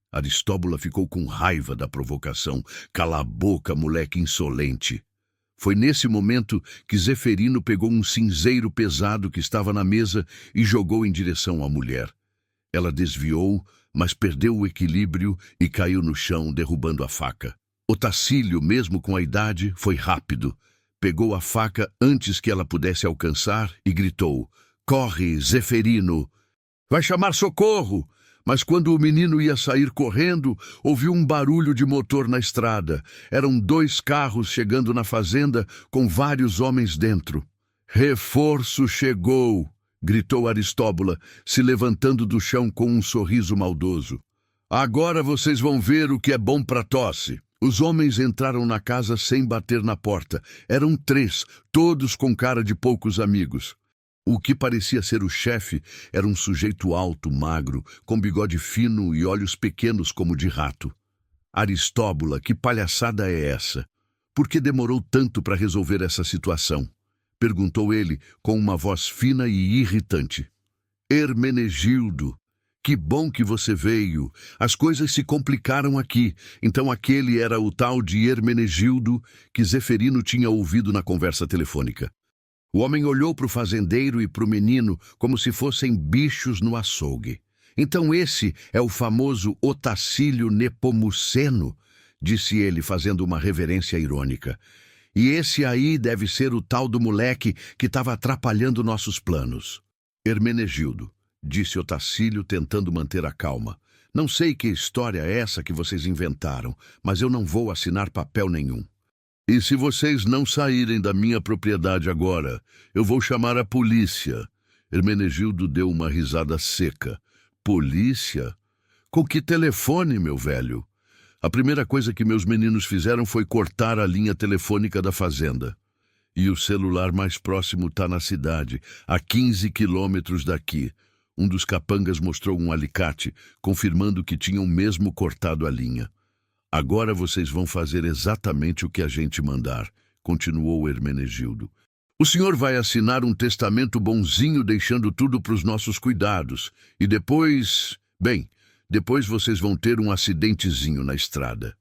Aristóbula ficou com raiva da provocação. Cala a boca, moleque insolente. Foi nesse momento que Zeferino pegou um cinzeiro pesado que estava na mesa e jogou em direção à mulher. Ela desviou, mas perdeu o equilíbrio e caiu no chão, derrubando a faca. Otacílio, mesmo com a idade, foi rápido. Pegou a faca antes que ela pudesse alcançar e gritou: Corre, Zeferino! Vai chamar socorro! Mas quando o menino ia sair correndo, ouviu um barulho de motor na estrada. Eram 2 carros chegando na fazenda com vários homens dentro. Reforço chegou! Gritou Aristóbula, se levantando do chão com um sorriso maldoso. Agora vocês vão ver o que é bom para tosse. Os homens entraram na casa sem bater na porta. Eram 3, todos com cara de poucos amigos. O que parecia ser o chefe era um sujeito alto, magro, com bigode fino e olhos pequenos como de rato. Aristóbula, que palhaçada é essa? Por que demorou tanto para resolver essa situação? Perguntou ele com uma voz fina e irritante. Hermenegildo. Que bom que você veio. As coisas se complicaram aqui. Então aquele era o tal de Hermenegildo que Zeferino tinha ouvido na conversa telefônica. O homem olhou para o fazendeiro e para o menino como se fossem bichos no açougue. Então esse é o famoso Otacílio Nepomuceno, disse ele, fazendo uma reverência irônica. E esse aí deve ser o tal do moleque que estava atrapalhando nossos planos. Hermenegildo, disse Otacílio, tentando manter a calma. Não sei que história é essa que vocês inventaram, mas eu não vou assinar papel nenhum. E se vocês não saírem da minha propriedade agora, eu vou chamar a polícia. Hermenegildo deu uma risada seca. Polícia? Com que telefone, meu velho? A primeira coisa que meus meninos fizeram foi cortar a linha telefônica da fazenda. E o celular mais próximo está na cidade, a 15 quilômetros daqui. Um dos capangas mostrou um alicate, confirmando que tinham mesmo cortado a linha. Agora vocês vão fazer exatamente o que a gente mandar, continuou Hermenegildo. O senhor vai assinar um testamento bonzinho deixando tudo para os nossos cuidados. E depois... depois vocês vão ter um acidentezinho na estrada.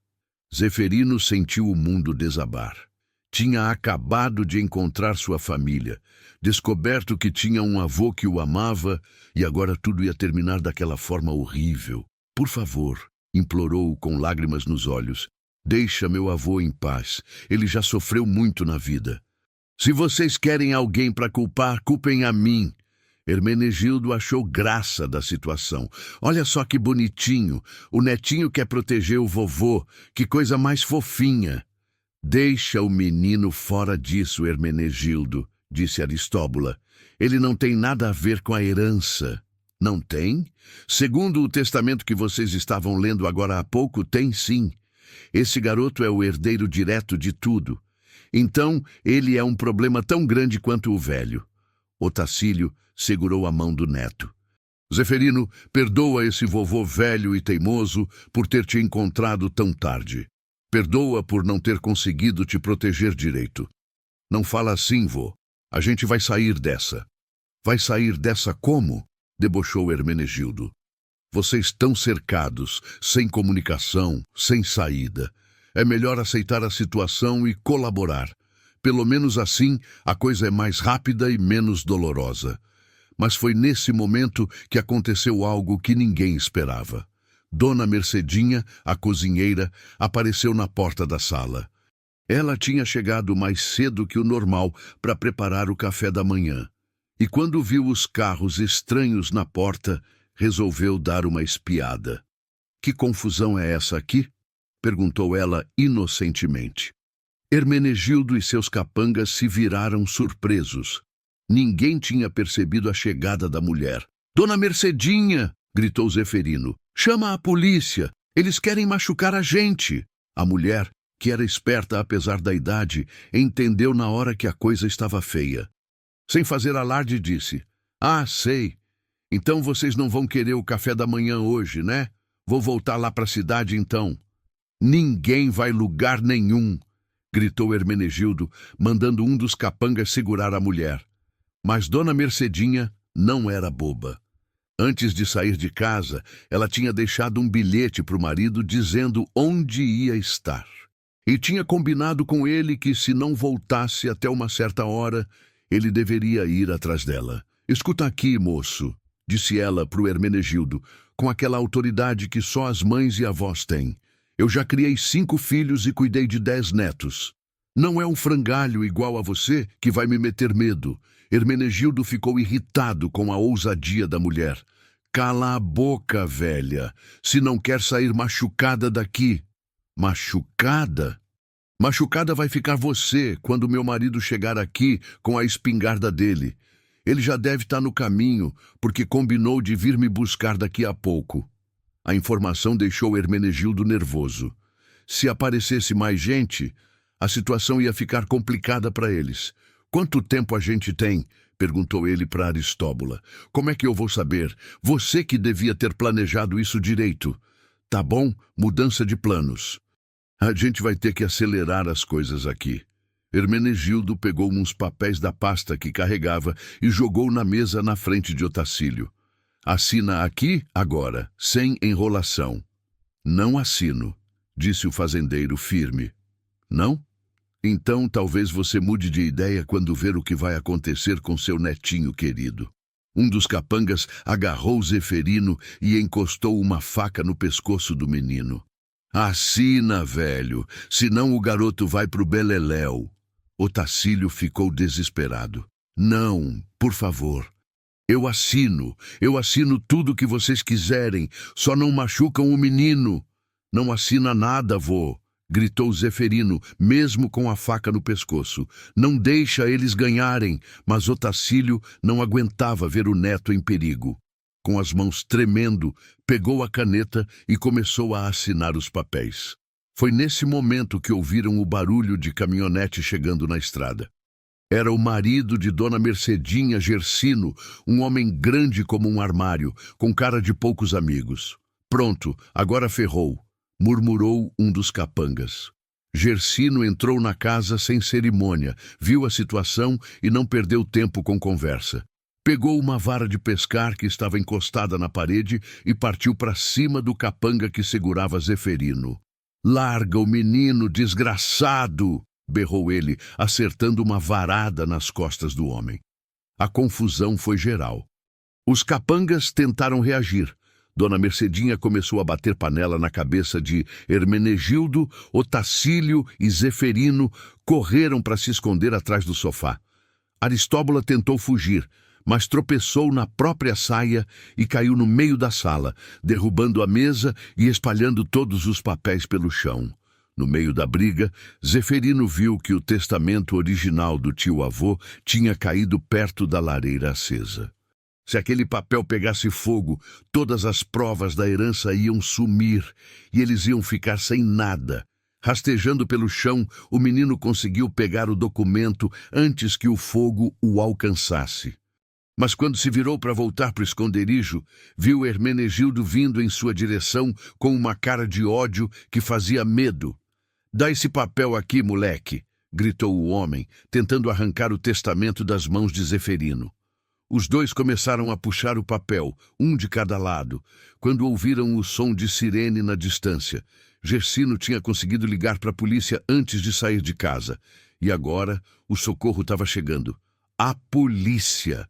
Zeferino sentiu o mundo desabar. Tinha acabado de encontrar sua família, descoberto que tinha um avô que o amava e agora tudo ia terminar daquela forma horrível. Por favor, implorou com lágrimas nos olhos, deixa meu avô em paz. Ele já sofreu muito na vida. Se vocês querem alguém para culpar, culpem a mim. Hermenegildo achou graça da situação. Olha só que bonitinho, o netinho quer proteger o vovô, que coisa mais fofinha. Deixa o menino fora disso, Hermenegildo, disse Aristóbula. Ele não tem nada a ver com a herança. Não tem? Segundo o testamento que vocês estavam lendo agora há pouco, tem sim. Esse garoto é o herdeiro direto de tudo. Então, ele é um problema tão grande quanto o velho. Otacílio segurou a mão do neto. Zeferino, perdoa esse vovô velho e teimoso por ter te encontrado tão tarde. Perdoa por não ter conseguido te proteger direito. Não fala assim, vô. A gente vai sair dessa. Vai sair dessa como? Debochou Hermenegildo. Vocês estão cercados, sem comunicação, sem saída. É melhor aceitar a situação e colaborar. Pelo menos assim, a coisa é mais rápida e menos dolorosa. Mas foi nesse momento que aconteceu algo que ninguém esperava. Dona Mercedinha, a cozinheira, apareceu na porta da sala. Ela tinha chegado mais cedo que o normal para preparar o café da manhã. E quando viu os carros estranhos na porta, resolveu dar uma espiada. Que confusão é essa aqui? Perguntou ela inocentemente. Hermenegildo e seus capangas se viraram surpresos. Ninguém tinha percebido a chegada da mulher. Dona Mercedinha! Gritou Zeferino. Chama a polícia! Eles querem machucar a gente! A mulher, que era esperta apesar da idade, entendeu na hora que a coisa estava feia. Sem fazer alarde, disse: Ah, sei. Então vocês não vão querer o café da manhã hoje, né? Vou voltar lá para a cidade então. Ninguém vai lugar nenhum, gritou Hermenegildo, mandando um dos capangas segurar a mulher. Mas Dona Mercedinha não era boba. Antes de sair de casa, ela tinha deixado um bilhete para o marido dizendo onde ia estar. E tinha combinado com ele que, se não voltasse até uma certa hora, ele deveria ir atrás dela. Escuta aqui, moço, disse ela para o Hermenegildo, com aquela autoridade que só as mães e avós têm. Eu já criei 5 filhos e cuidei de 10 netos. Não é um frangalho igual a você que vai me meter medo. Hermenegildo ficou irritado com a ousadia da mulher. Cala a boca, velha, se não quer sair machucada daqui. Machucada? Machucada vai ficar você quando meu marido chegar aqui com a espingarda dele. Ele já deve estar no caminho, porque combinou de vir me buscar daqui a pouco. A informação deixou Hermenegildo nervoso. Se aparecesse mais gente, a situação ia ficar complicada para eles. Quanto tempo a gente tem? Perguntou ele para Aristóbula. Como é que eu vou saber? Você que devia ter planejado isso direito. Tá bom, mudança de planos. A gente vai ter que acelerar as coisas aqui. Hermenegildo pegou uns papéis da pasta que carregava e jogou na mesa na frente de Otacílio. Assina aqui, agora, sem enrolação. Não assino, disse o fazendeiro firme. Não? Então talvez você mude de ideia quando ver o que vai acontecer com seu netinho querido. Um dos capangas agarrou Zeferino e encostou uma faca no pescoço do menino. Assina, velho, senão o garoto vai pro beleléu. Otacílio ficou desesperado. Não, por favor. Eu assino tudo o que vocês quiserem, só não machucam o menino. Não assina nada, vô, gritou Zeferino, mesmo com a faca no pescoço. Não deixa eles ganharem, mas Otacílio não aguentava ver o neto em perigo. Com as mãos tremendo, pegou a caneta e começou a assinar os papéis. Foi nesse momento que ouviram o barulho de caminhonete chegando na estrada. Era o marido de Dona Mercedinha Gersino, um homem grande como um armário, com cara de poucos amigos. Pronto, agora ferrou, murmurou um dos capangas. Gersino entrou na casa sem cerimônia, viu a situação e não perdeu tempo com conversa. Pegou uma vara de pescar que estava encostada na parede e partiu para cima do capanga que segurava Zeferino. Larga o menino, desgraçado! Berrou ele, acertando uma varada nas costas do homem. A confusão foi geral. Os capangas tentaram reagir. Dona Mercedinha começou a bater panela na cabeça de Hermenegildo, Otacílio e Zeferino correram para se esconder atrás do sofá. Aristóbula tentou fugir, mas tropeçou na própria saia e caiu no meio da sala, derrubando a mesa e espalhando todos os papéis pelo chão. No meio da briga, Zeferino viu que o testamento original do tio-avô tinha caído perto da lareira acesa. Se aquele papel pegasse fogo, todas as provas da herança iam sumir e eles iam ficar sem nada. Rastejando pelo chão, o menino conseguiu pegar o documento antes que o fogo o alcançasse. Mas quando se virou para voltar para o esconderijo, viu Hermenegildo vindo em sua direção com uma cara de ódio que fazia medo. «Dá esse papel aqui, moleque!» gritou o homem, tentando arrancar o testamento das mãos de Zeferino. Os dois começaram a puxar o papel, um de cada lado, quando ouviram o som de sirene na distância. Gersino tinha conseguido ligar para a polícia antes de sair de casa. E agora o socorro estava chegando. A polícia!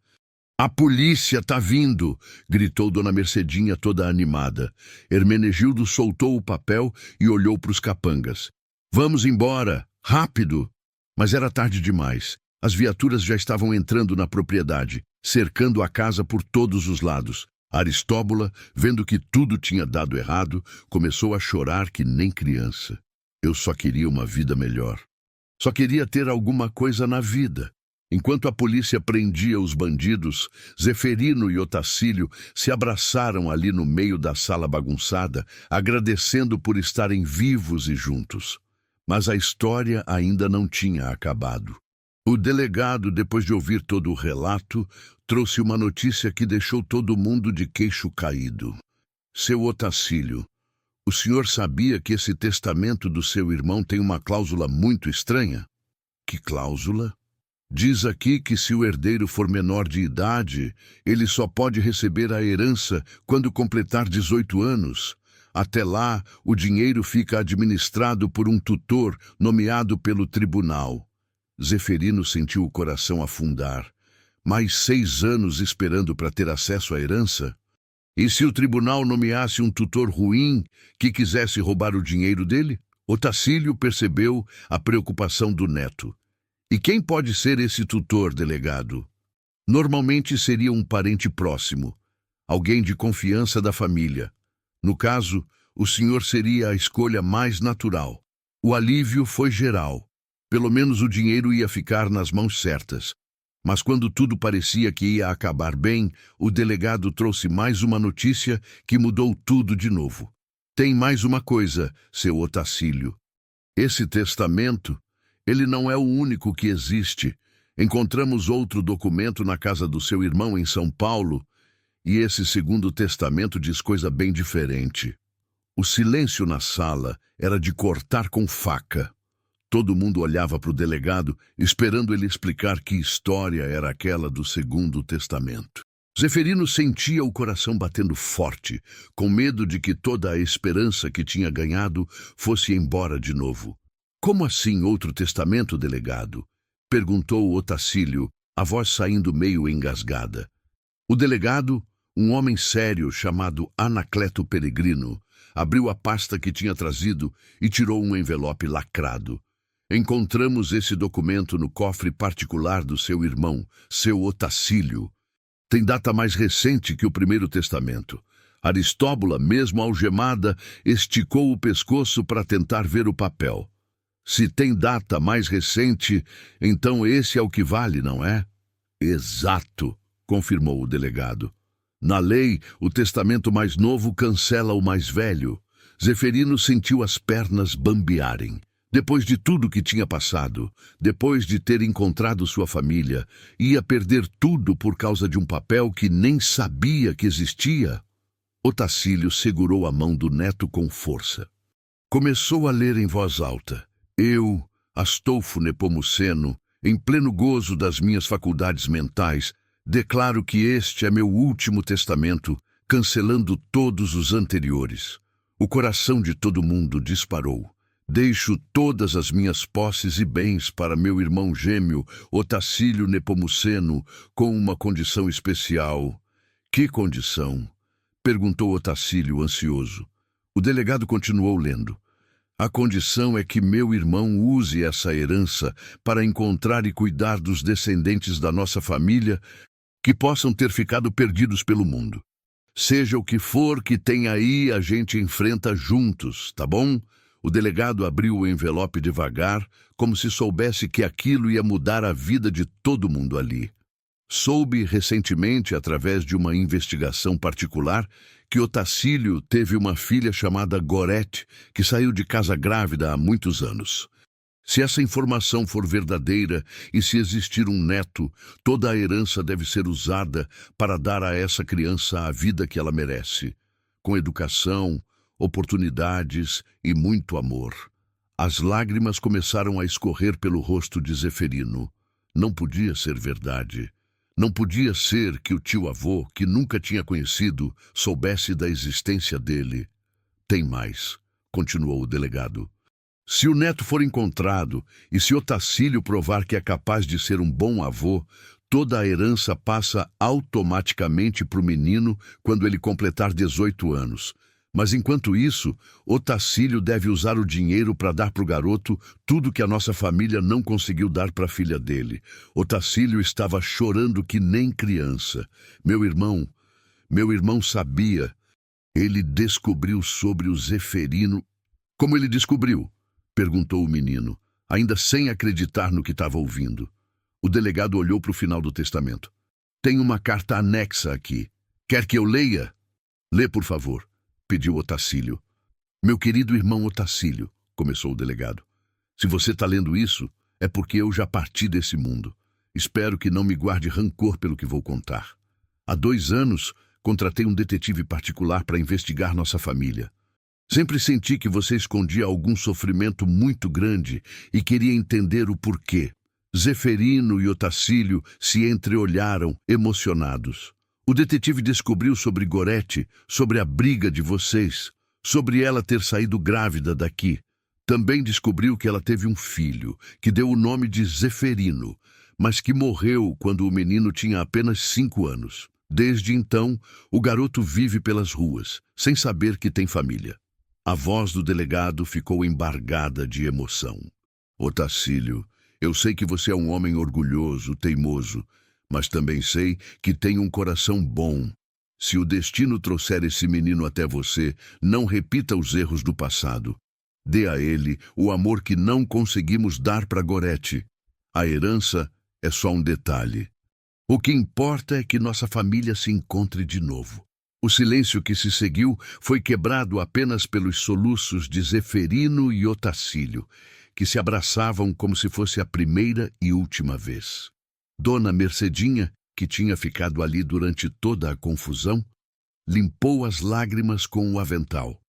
«A polícia tá vindo!» gritou Dona Mercedinha toda animada. Hermenegildo soltou o papel e olhou para os capangas. «Vamos embora! Rápido!» Mas era tarde demais. As viaturas já estavam entrando na propriedade, cercando a casa por todos os lados. Aristóbula, vendo que tudo tinha dado errado, começou a chorar que nem criança. Eu só queria uma vida melhor. Só queria ter alguma coisa na vida. Enquanto a polícia prendia os bandidos, Zeferino e Otacílio se abraçaram ali no meio da sala bagunçada, agradecendo por estarem vivos e juntos. Mas a história ainda não tinha acabado. O delegado, depois de ouvir todo o relato, trouxe uma notícia que deixou todo mundo de queixo caído. Seu Otacílio, o senhor sabia que esse testamento do seu irmão tem uma cláusula muito estranha? Que cláusula? Diz aqui que se o herdeiro for menor de idade, ele só pode receber a herança quando completar 18 anos. Até lá, o dinheiro fica administrado por um tutor nomeado pelo tribunal. Zeferino sentiu o coração afundar. Mais 6 anos esperando para ter acesso à herança? E se o tribunal nomeasse um tutor ruim que quisesse roubar o dinheiro dele? Otacílio percebeu a preocupação do neto. E quem pode ser esse tutor, delegado? Normalmente seria um parente próximo, alguém de confiança da família. No caso, o senhor seria a escolha mais natural. O alívio foi geral. Pelo menos o dinheiro ia ficar nas mãos certas. Mas quando tudo parecia que ia acabar bem, o delegado trouxe mais uma notícia que mudou tudo de novo. Tem mais uma coisa, seu Otacílio. Esse testamento, ele não é o único que existe. Encontramos outro documento na casa do seu irmão em São Paulo, e esse segundo testamento diz coisa bem diferente. O silêncio na sala era de cortar com faca. Todo mundo olhava para o delegado, esperando ele explicar que história era aquela do segundo testamento. Zeferino sentia o coração batendo forte, com medo de que toda a esperança que tinha ganhado fosse embora de novo. Como assim outro testamento, delegado? Perguntou Otacílio, a voz saindo meio engasgada. O delegado, um homem sério chamado Anacleto Peregrino, abriu a pasta que tinha trazido e tirou um envelope lacrado. Encontramos esse documento no cofre particular do seu irmão, seu Otacílio. Tem data mais recente que o primeiro testamento. Aristóbula, mesmo algemada, esticou o pescoço para tentar ver o papel. Se tem data mais recente, então esse é o que vale, não é? Exato, confirmou o delegado. Na lei, o testamento mais novo cancela o mais velho. Zeferino sentiu as pernas bambearem. Depois de tudo que tinha passado, depois de ter encontrado sua família, ia perder tudo por causa de um papel que nem sabia que existia. Otacílio segurou a mão do neto com força. Começou a ler em voz alta. Eu, Astolfo Nepomuceno, em pleno gozo das minhas faculdades mentais, declaro que este é meu último testamento, cancelando todos os anteriores. O coração de todo mundo disparou. Deixo todas as minhas posses e bens para meu irmão gêmeo, Otacílio Nepomuceno, com uma condição especial. Que condição? Perguntou Otacílio, ansioso. O delegado continuou lendo. A condição é que meu irmão use essa herança para encontrar e cuidar dos descendentes da nossa família que possam ter ficado perdidos pelo mundo. Seja o que for que tem aí, a gente enfrenta juntos, tá bom? O delegado abriu o envelope devagar, como se soubesse que aquilo ia mudar a vida de todo mundo ali. Soube recentemente, através de uma investigação particular, que Otacílio teve uma filha chamada Gorete, que saiu de casa grávida há muitos anos. Se essa informação for verdadeira e se existir um neto, toda a herança deve ser usada para dar a essa criança a vida que ela merece, com educação, oportunidades e muito amor. As lágrimas começaram a escorrer pelo rosto de Zeferino. Não podia ser verdade. Não podia ser que o tio-avô, que nunca tinha conhecido, soubesse da existência dele. Tem mais, continuou o delegado. Se o neto for encontrado e se Otacílio provar que é capaz de ser um bom avô, toda a herança passa automaticamente para o menino quando ele completar 18 anos. Mas enquanto isso, Otacílio deve usar o dinheiro para dar para o garoto tudo que a nossa família não conseguiu dar para a filha dele. Otacílio estava chorando que nem criança. Meu irmão sabia. Ele descobriu sobre o Zeferino. Como ele descobriu? Perguntou o menino, ainda sem acreditar no que estava ouvindo. O delegado olhou para o final do testamento. Tem uma carta anexa aqui. Quer que eu leia? Lê, por favor, pediu Otacílio. Meu querido irmão Otacílio, começou o delegado. Se você está lendo isso, é porque eu já parti desse mundo. Espero que não me guarde rancor pelo que vou contar. Há 2 anos, contratei um detetive particular para investigar nossa família. Sempre senti que você escondia algum sofrimento muito grande e queria entender o porquê. Zeferino e Otacílio se entreolharam, emocionados. O detetive descobriu sobre Gorete, sobre a briga de vocês, sobre ela ter saído grávida daqui. Também descobriu que ela teve um filho, que deu o nome de Zeferino, mas que morreu quando o menino tinha apenas 5 anos. Desde então, o garoto vive pelas ruas, sem saber que tem família. A voz do delegado ficou embargada de emoção. Otacílio, eu sei que você é um homem orgulhoso, teimoso, mas também sei que tem um coração bom. Se o destino trouxer esse menino até você, não repita os erros do passado. Dê a ele o amor que não conseguimos dar para Gorete. A herança é só um detalhe. O que importa é que nossa família se encontre de novo. O silêncio que se seguiu foi quebrado apenas pelos soluços de Zeferino e Otacílio, que se abraçavam como se fosse a primeira e última vez. Dona Mercedinha, que tinha ficado ali durante toda a confusão, limpou as lágrimas com o avental.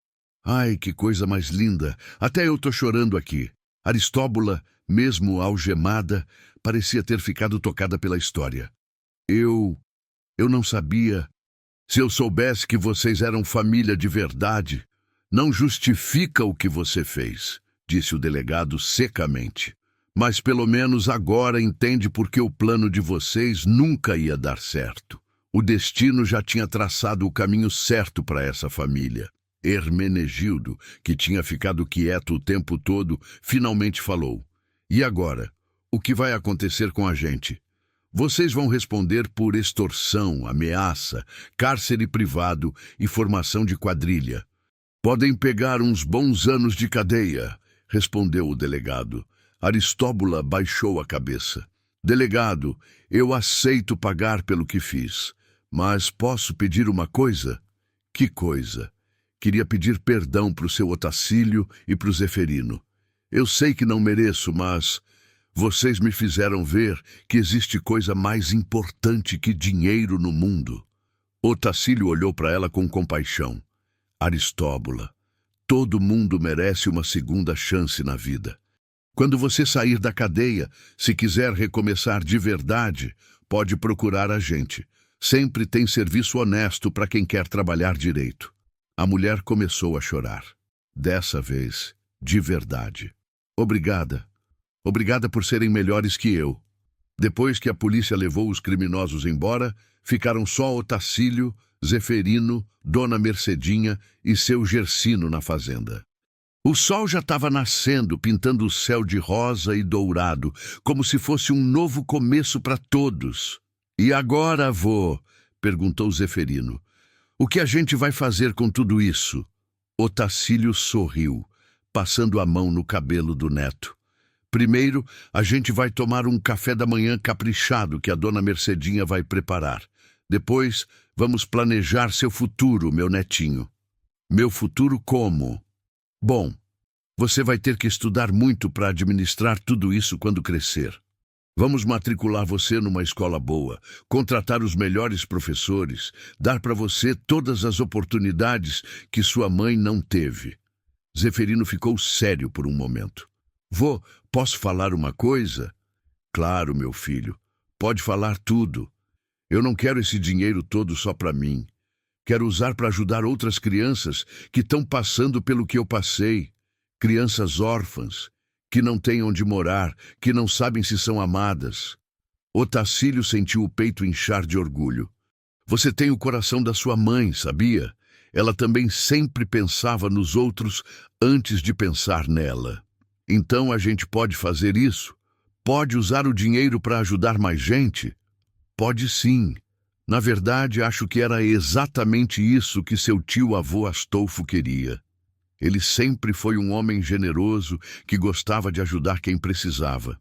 Ai, que coisa mais linda! Até eu tô chorando aqui. Aristóbula, mesmo algemada, parecia ter ficado tocada pela história. Eu não sabia. Se eu soubesse que vocês eram família de verdade, não justifica o que você fez. disse o delegado secamente. Mas pelo menos agora entende por que o plano de vocês nunca ia dar certo. O destino já tinha traçado o caminho certo para essa família. Hermenegildo, que tinha ficado quieto o tempo todo, finalmente falou. E agora? O que vai acontecer com a gente? Vocês vão responder por extorsão, ameaça, cárcere privado e formação de quadrilha. Podem pegar uns bons anos de cadeia, respondeu o delegado. Aristóbula baixou a cabeça. Delegado, eu aceito pagar pelo que fiz, mas posso pedir uma coisa? Que coisa? Queria pedir perdão para o seu Otacílio e para o Zeferino. Eu sei que não mereço, mas vocês me fizeram ver que existe coisa mais importante que dinheiro no mundo. Otacílio olhou para ela com compaixão. Aristóbula, todo mundo merece uma segunda chance na vida. Quando você sair da cadeia, se quiser recomeçar de verdade, pode procurar a gente. Sempre tem serviço honesto para quem quer trabalhar direito. A mulher começou a chorar. Dessa vez, de verdade. Obrigada. Obrigada por serem melhores que eu. Depois que a polícia levou os criminosos embora, ficaram só Otacílio, Zeferino, Dona Mercedinha e seu Gersino na fazenda. O sol já estava nascendo, pintando o céu de rosa e dourado, como se fosse um novo começo para todos. E agora, avô? Perguntou Zeferino. O que a gente vai fazer com tudo isso? Otacílio sorriu, passando a mão no cabelo do neto. Primeiro, a gente vai tomar um café da manhã caprichado que a Dona Mercedinha vai preparar. Depois, vamos planejar seu futuro, meu netinho. Meu futuro como? Bom, você vai ter que estudar muito para administrar tudo isso quando crescer. Vamos matricular você numa escola boa, contratar os melhores professores, dar para você todas as oportunidades que sua mãe não teve. Zeferino ficou sério por um momento. Vô, posso falar uma coisa? Claro, meu filho, pode falar tudo. Eu não quero esse dinheiro todo só para mim. Quero usar para ajudar outras crianças que estão passando pelo que eu passei. Crianças órfãs, que não têm onde morar, que não sabem se são amadas. Otacílio sentiu o peito inchar de orgulho. Você tem o coração da sua mãe, sabia? Ela também sempre pensava nos outros antes de pensar nela. Então a gente pode fazer isso? Pode usar o dinheiro para ajudar mais gente? Pode sim. Na verdade, acho que era exatamente isso que seu tio-avô Astolfo queria. Ele sempre foi um homem generoso que gostava de ajudar quem precisava.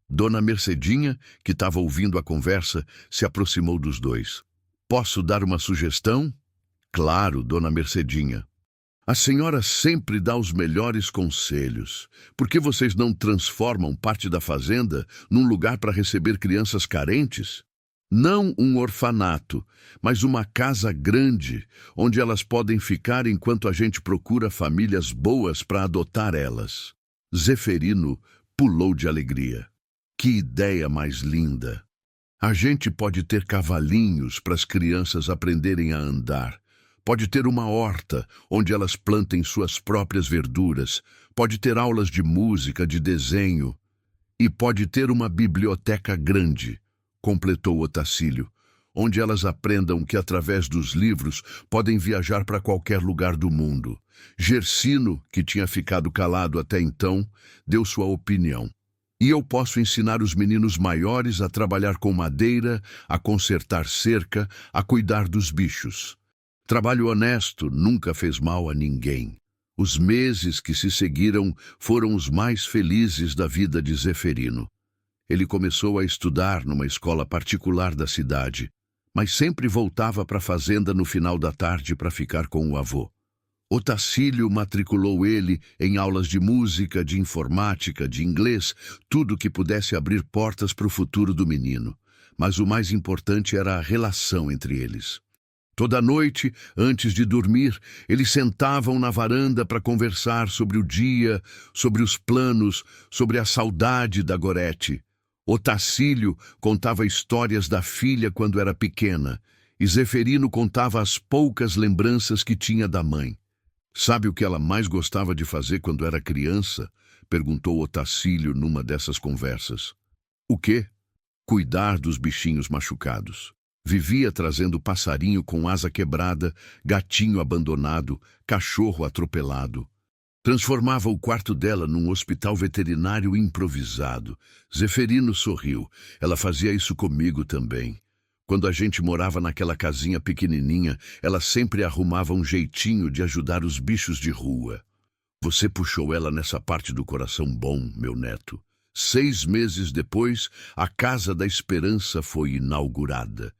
Dona Mercedinha, que estava ouvindo a conversa, se aproximou dos dois. Posso dar uma sugestão? Claro, Dona Mercedinha. A senhora sempre dá os melhores conselhos. Por que vocês não transformam parte da fazenda num lugar para receber crianças carentes? Não um orfanato, mas uma casa grande, onde elas podem ficar enquanto a gente procura famílias boas para adotar elas. Zeferino pulou de alegria. Que ideia mais linda! A gente pode ter cavalinhos para as crianças aprenderem a andar. Pode ter uma horta, onde elas plantem suas próprias verduras. Pode ter aulas de música, de desenho. E pode ter uma biblioteca grande, completou Otacílio, onde elas aprendam que através dos livros podem viajar para qualquer lugar do mundo. Gersino, que tinha ficado calado até então, deu sua opinião. E eu posso ensinar os meninos maiores a trabalhar com madeira, a consertar cerca, a cuidar dos bichos. Trabalho honesto nunca fez mal a ninguém. Os meses que se seguiram foram os mais felizes da vida de Zeferino. Ele começou a estudar numa escola particular da cidade, mas sempre voltava para a fazenda no final da tarde para ficar com o avô. Otacílio matriculou ele em aulas de música, de informática, de inglês, tudo que pudesse abrir portas para o futuro do menino. Mas o mais importante era a relação entre eles. Toda noite, antes de dormir, eles sentavam na varanda para conversar sobre o dia, sobre os planos, sobre a saudade da Gorete. Otacílio contava histórias da filha quando era pequena, e Zeferino contava as poucas lembranças que tinha da mãe. Sabe o que ela mais gostava de fazer quando era criança? Perguntou Otacílio numa dessas conversas. O quê? Cuidar dos bichinhos machucados. Vivia trazendo passarinho com asa quebrada, gatinho abandonado, cachorro atropelado. Transformava o quarto dela num hospital veterinário improvisado. Zeferino sorriu. Ela fazia isso comigo também. Quando a gente morava naquela casinha pequenininha, ela sempre arrumava um jeitinho de ajudar os bichos de rua. Você puxou ela nessa parte do coração bom, meu neto. 6 meses depois, a Casa da Esperança foi inaugurada.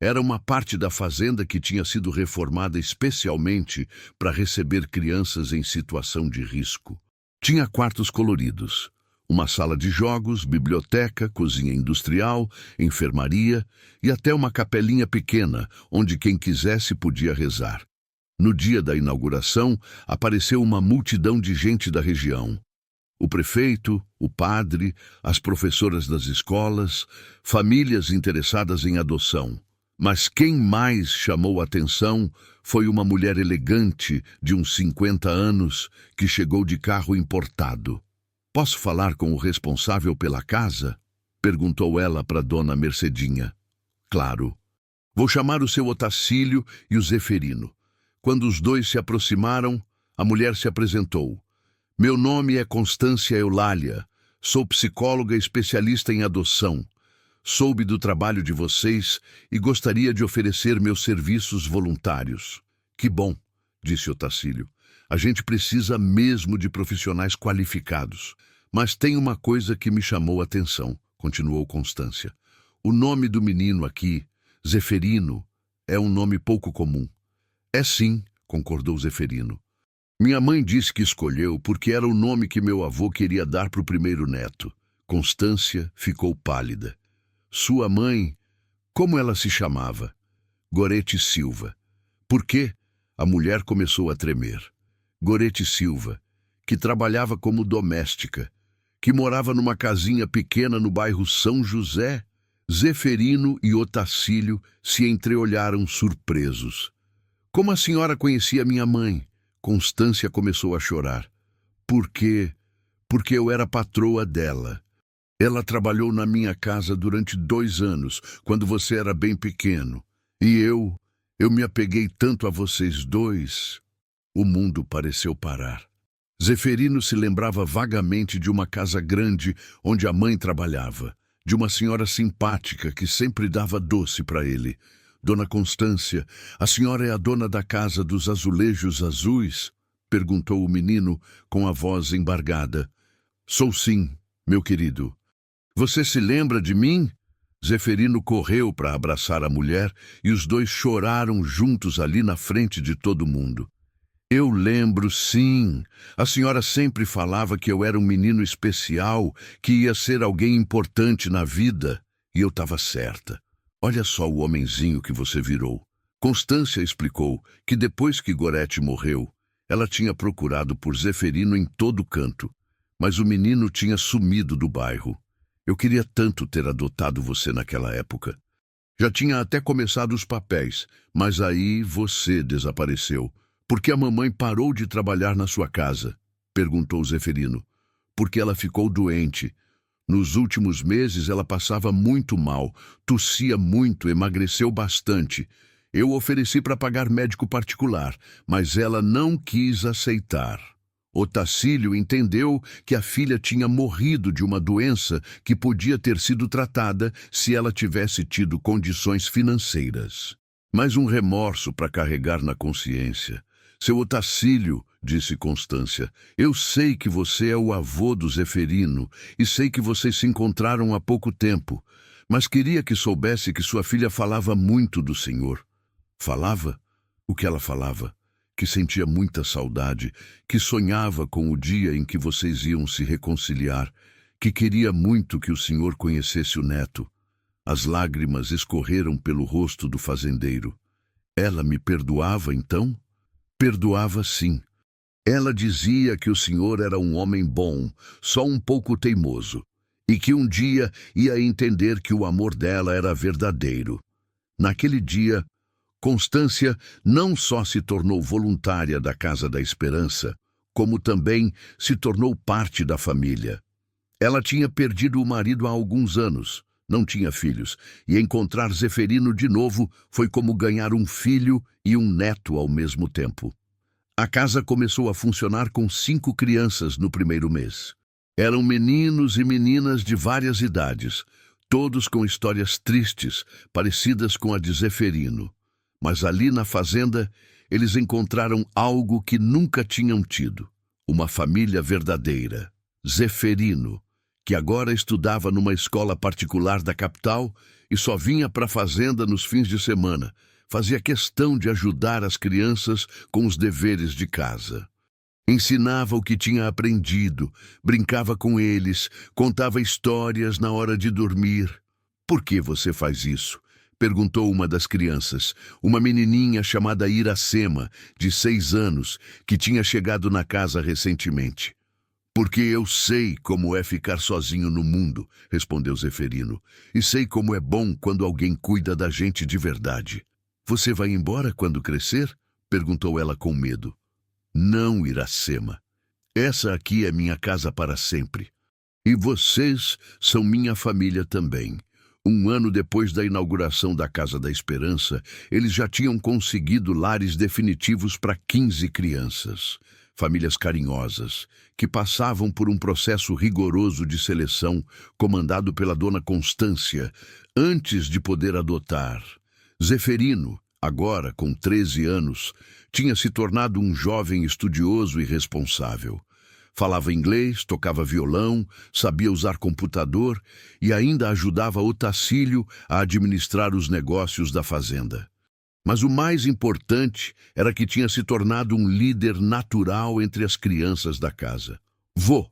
Era uma parte da fazenda que tinha sido reformada especialmente para receber crianças em situação de risco. Tinha quartos coloridos, uma sala de jogos, biblioteca, cozinha industrial, enfermaria e até uma capelinha pequena onde quem quisesse podia rezar. No dia da inauguração, apareceu uma multidão de gente da região. O prefeito, o padre, as professoras das escolas, famílias interessadas em adoção. Mas quem mais chamou a atenção foi uma mulher elegante de uns 50 anos que chegou de carro importado. Posso falar com o responsável pela casa? Perguntou ela para Dona Mercedinha. Claro. Vou chamar o seu Otacílio e o Zeferino. Quando os dois se aproximaram, a mulher se apresentou. Meu nome é Constância Eulália. Sou psicóloga especialista em adoção. Soube do trabalho de vocês e gostaria de oferecer meus serviços voluntários. Que bom, disse Otacílio. A gente precisa mesmo de profissionais qualificados. Mas tem uma coisa que me chamou a atenção, continuou Constância. O nome do menino aqui, Zeferino, é um nome pouco comum. É sim, concordou Zeferino. Minha mãe disse que escolheu porque era o nome que meu avô queria dar para o primeiro neto. Constância ficou pálida. Sua mãe, como ela se chamava? Gorete Silva. Por quê? A mulher começou a tremer. Gorete Silva, que trabalhava como doméstica, que morava numa casinha pequena no bairro São José. Zeferino e Otacílio se entreolharam surpresos. Como a senhora conhecia minha mãe? Constância começou a chorar. Porque eu era patroa dela. Ela trabalhou na minha casa durante 2 anos, quando você era bem pequeno. E eu me apeguei tanto a vocês dois. O mundo pareceu parar. Zeferino se lembrava vagamente de uma casa grande onde a mãe trabalhava, de uma senhora simpática que sempre dava doce para ele. Dona Constância, a senhora é a dona da casa dos azulejos azuis? Perguntou o menino com a voz embargada. Sou sim, meu querido. Você se lembra de mim? Zeferino correu para abraçar a mulher e os dois choraram juntos ali na frente de todo mundo. Eu lembro, sim. A senhora sempre falava que eu era um menino especial, que ia ser alguém importante na vida. E eu estava certa. Olha só o homenzinho que você virou. Constância explicou que depois que Gorete morreu, ela tinha procurado por Zeferino em todo canto, mas o menino tinha sumido do bairro. Eu queria tanto ter adotado você naquela época. Já tinha até começado os papéis, mas aí você desapareceu. Por que a mamãe parou de trabalhar na sua casa? Perguntou Zeferino. Porque ela ficou doente. Nos últimos meses ela passava muito mal, tossia muito, emagreceu bastante. Eu ofereci para pagar médico particular, mas ela não quis aceitar. Otacílio entendeu que a filha tinha morrido de uma doença que podia ter sido tratada se ela tivesse tido condições financeiras. Mais um remorso para carregar na consciência. Seu Otacílio, disse Constância, eu sei que você é o avô do Zeferino e sei que vocês se encontraram há pouco tempo, mas queria que soubesse que sua filha falava muito do Senhor. Falava? O que ela falava? Que sentia muita saudade, que sonhava com o dia em que vocês iam se reconciliar, que queria muito que o Senhor conhecesse o neto. As lágrimas escorreram pelo rosto do fazendeiro. Ela me perdoava, então? Perdoava, sim. Ela dizia que o Senhor era um homem bom, só um pouco teimoso, e que um dia ia entender que o amor dela era verdadeiro. Naquele dia, Constância não só se tornou voluntária da Casa da Esperança, como também se tornou parte da família. Ela tinha perdido o marido há alguns anos, não tinha filhos, e encontrar Zeferino de novo foi como ganhar um filho e um neto ao mesmo tempo. A casa começou a funcionar com 5 crianças no primeiro mês. Eram meninos e meninas de várias idades, todos com histórias tristes, parecidas com a de Zeferino. Mas ali na fazenda, eles encontraram algo que nunca tinham tido: uma família verdadeira. Zeferino, que agora estudava numa escola particular da capital e só vinha para a fazenda nos fins de semana, fazia questão de ajudar as crianças com os deveres de casa. Ensinava o que tinha aprendido, brincava com eles, contava histórias na hora de dormir. "Por que você faz isso?" perguntou uma das crianças, uma menininha chamada Iracema, de 6 anos, que tinha chegado na casa recentemente. "Porque eu sei como é ficar sozinho no mundo", respondeu Zeferino, "e sei como é bom quando alguém cuida da gente de verdade." "Você vai embora quando crescer?" perguntou ela com medo. "Não, Iracema. Essa aqui é minha casa para sempre. E vocês são minha família também." 1 ano depois da inauguração da Casa da Esperança, eles já tinham conseguido lares definitivos para 15 crianças. Famílias carinhosas, que passavam por um processo rigoroso de seleção comandado pela dona Constância, antes de poder adotar. Zeferino, agora com 13 anos, tinha se tornado um jovem estudioso e responsável. Falava inglês, tocava violão, sabia usar computador e ainda ajudava Otacílio a administrar os negócios da fazenda. Mas o mais importante era que tinha se tornado um líder natural entre as crianças da casa. "Vô",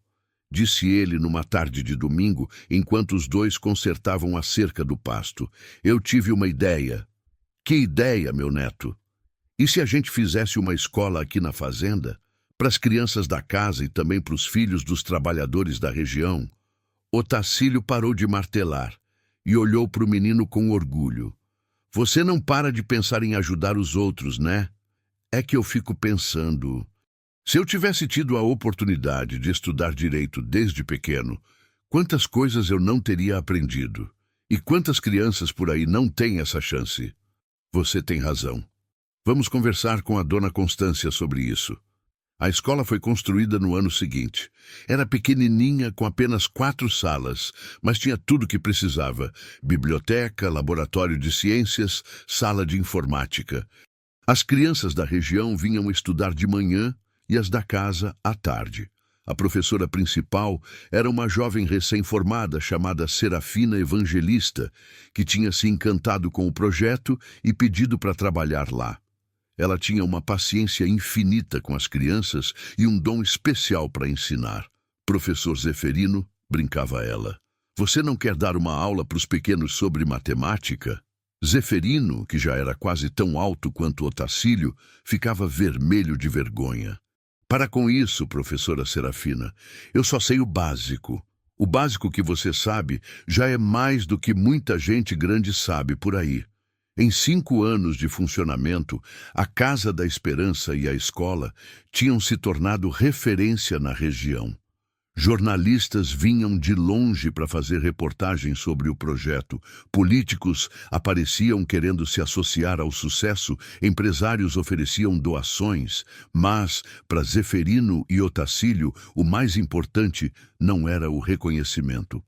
disse ele numa tarde de domingo, enquanto os dois consertavam a cerca do pasto, "eu tive uma ideia." "Que ideia, meu neto?" "E se a gente fizesse uma escola aqui na fazenda, para as crianças da casa e também para os filhos dos trabalhadores da região?" Otacílio parou de martelar e olhou para o menino com orgulho. "Você não para de pensar em ajudar os outros, né?" "É que eu fico pensando, se eu tivesse tido a oportunidade de estudar direito desde pequeno, quantas coisas eu não teria aprendido? E quantas crianças por aí não têm essa chance?" "Você tem razão. Vamos conversar com a dona Constância sobre isso." A escola foi construída no ano seguinte. Era pequenininha, com apenas 4 salas, mas tinha tudo o que precisava: biblioteca, laboratório de ciências, sala de informática. As crianças da região vinham estudar de manhã e as da casa à tarde. A professora principal era uma jovem recém-formada chamada Serafina Evangelista, que tinha se encantado com o projeto e pedido para trabalhar lá. Ela tinha uma paciência infinita com as crianças e um dom especial para ensinar. "Professor Zeferino", brincava ela, "você não quer dar uma aula para os pequenos sobre matemática?" Zeferino, que já era quase tão alto quanto Otacílio, ficava vermelho de vergonha. "Para com isso, professora Serafina. Eu só sei o básico. O básico que você sabe já é mais do que muita gente grande sabe por aí." Em 5 anos de funcionamento, a Casa da Esperança e a escola tinham se tornado referência na região. Jornalistas vinham de longe para fazer reportagens sobre o projeto. Políticos apareciam querendo se associar ao sucesso, empresários ofereciam doações, mas, para Zeferino e Otacílio, o mais importante não era o reconhecimento.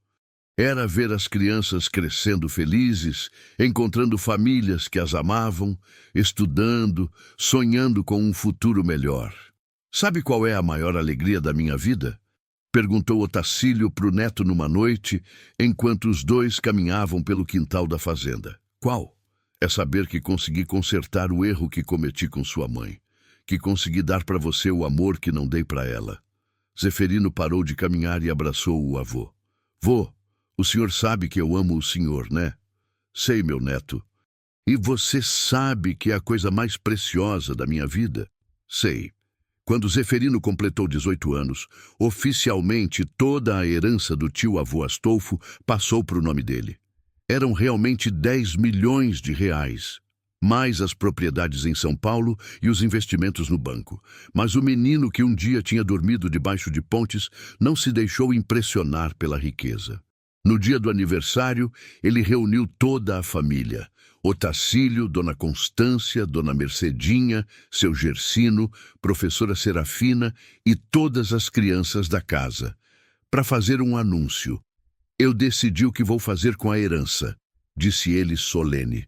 Era ver as crianças crescendo felizes, encontrando famílias que as amavam, estudando, sonhando com um futuro melhor. "Sabe qual é a maior alegria da minha vida?" perguntou Otacílio para o neto numa noite, enquanto os dois caminhavam pelo quintal da fazenda. "Qual?" "É saber que consegui consertar o erro que cometi com sua mãe, que consegui dar para você o amor que não dei para ela." Zeferino parou de caminhar e abraçou o avô. "Vô, o senhor sabe que eu amo o senhor, né?" "Sei, meu neto." "E você sabe que é a coisa mais preciosa da minha vida?" "Sei." Quando Zeferino completou 18 anos, oficialmente toda a herança do tio-avô Astolfo passou para o nome dele. Eram realmente 10 milhões de reais. mais as propriedades em São Paulo e os investimentos no banco. Mas o menino que um dia tinha dormido debaixo de pontes não se deixou impressionar pela riqueza. No dia do aniversário, ele reuniu toda a família. Otacílio, Dona Constância, Dona Mercedinha, seu Gersino, Professora Serafina e todas as crianças da casa, para fazer um anúncio. Eu decidi o que vou fazer com a herança, disse ele solene.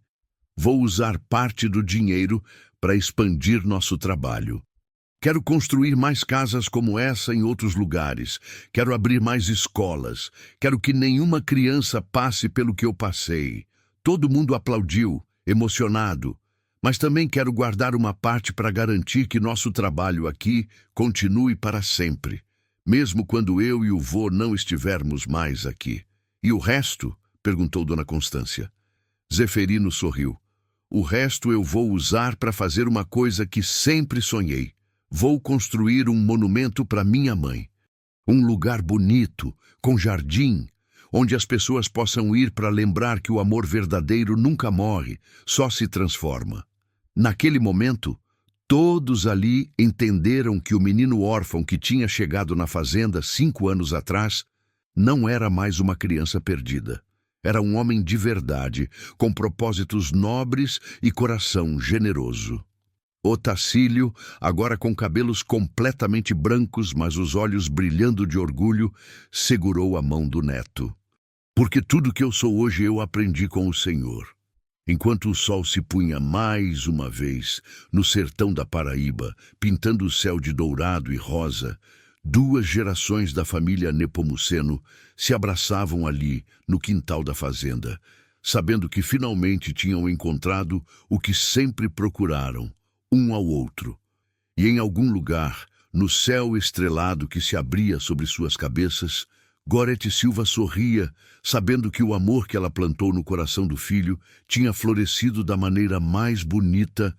Vou usar parte do dinheiro para expandir nosso trabalho. Quero construir mais casas como essa em outros lugares. Quero abrir mais escolas. Quero que nenhuma criança passe pelo que eu passei. Todo mundo aplaudiu, emocionado. Mas também quero guardar uma parte para garantir que nosso trabalho aqui continue para sempre, mesmo quando eu e o vô não estivermos mais aqui. E o resto? Perguntou Dona Constância. Zeferino sorriu. O resto eu vou usar para fazer uma coisa que sempre sonhei. Vou construir um monumento para minha mãe. Um lugar bonito, com jardim, onde as pessoas possam ir para lembrar que o amor verdadeiro nunca morre, só se transforma. Naquele momento, todos ali entenderam que o menino órfão que tinha chegado na fazenda 5 anos atrás não era mais uma criança perdida. Era um homem de verdade, com propósitos nobres e coração generoso. Otacílio, agora com cabelos completamente brancos, mas os olhos brilhando de orgulho, segurou a mão do neto. Porque tudo que eu sou hoje eu aprendi com o Senhor. Enquanto o sol se punha mais uma vez no sertão da Paraíba, pintando o céu de dourado e rosa, 2 gerações da família Nepomuceno se abraçavam ali, no quintal da fazenda, sabendo que finalmente tinham encontrado o que sempre procuraram, um ao outro. E em algum lugar, no céu estrelado que se abria sobre suas cabeças, Gorete Silva sorria, sabendo que o amor que ela plantou no coração do filho tinha florescido da maneira mais bonita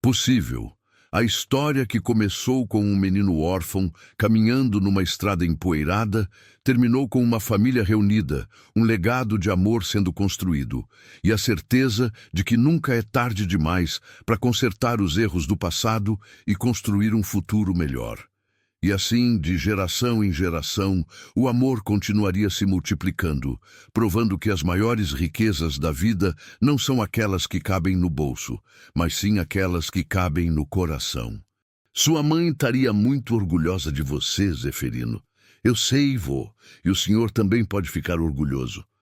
possível. A história que começou com um menino órfão caminhando numa estrada empoeirada terminou com uma família reunida, um legado de amor sendo construído e a certeza de que nunca é tarde demais para consertar os erros do passado e construir um futuro melhor. E assim, de geração em geração, o amor continuaria se multiplicando, provando que as maiores riquezas da vida não são aquelas que cabem no bolso, mas sim aquelas que cabem no coração. Sua mãe estaria muito orgulhosa de você, Zeferino. Eu sei, vô, e o senhor também pode ficar orgulhoso.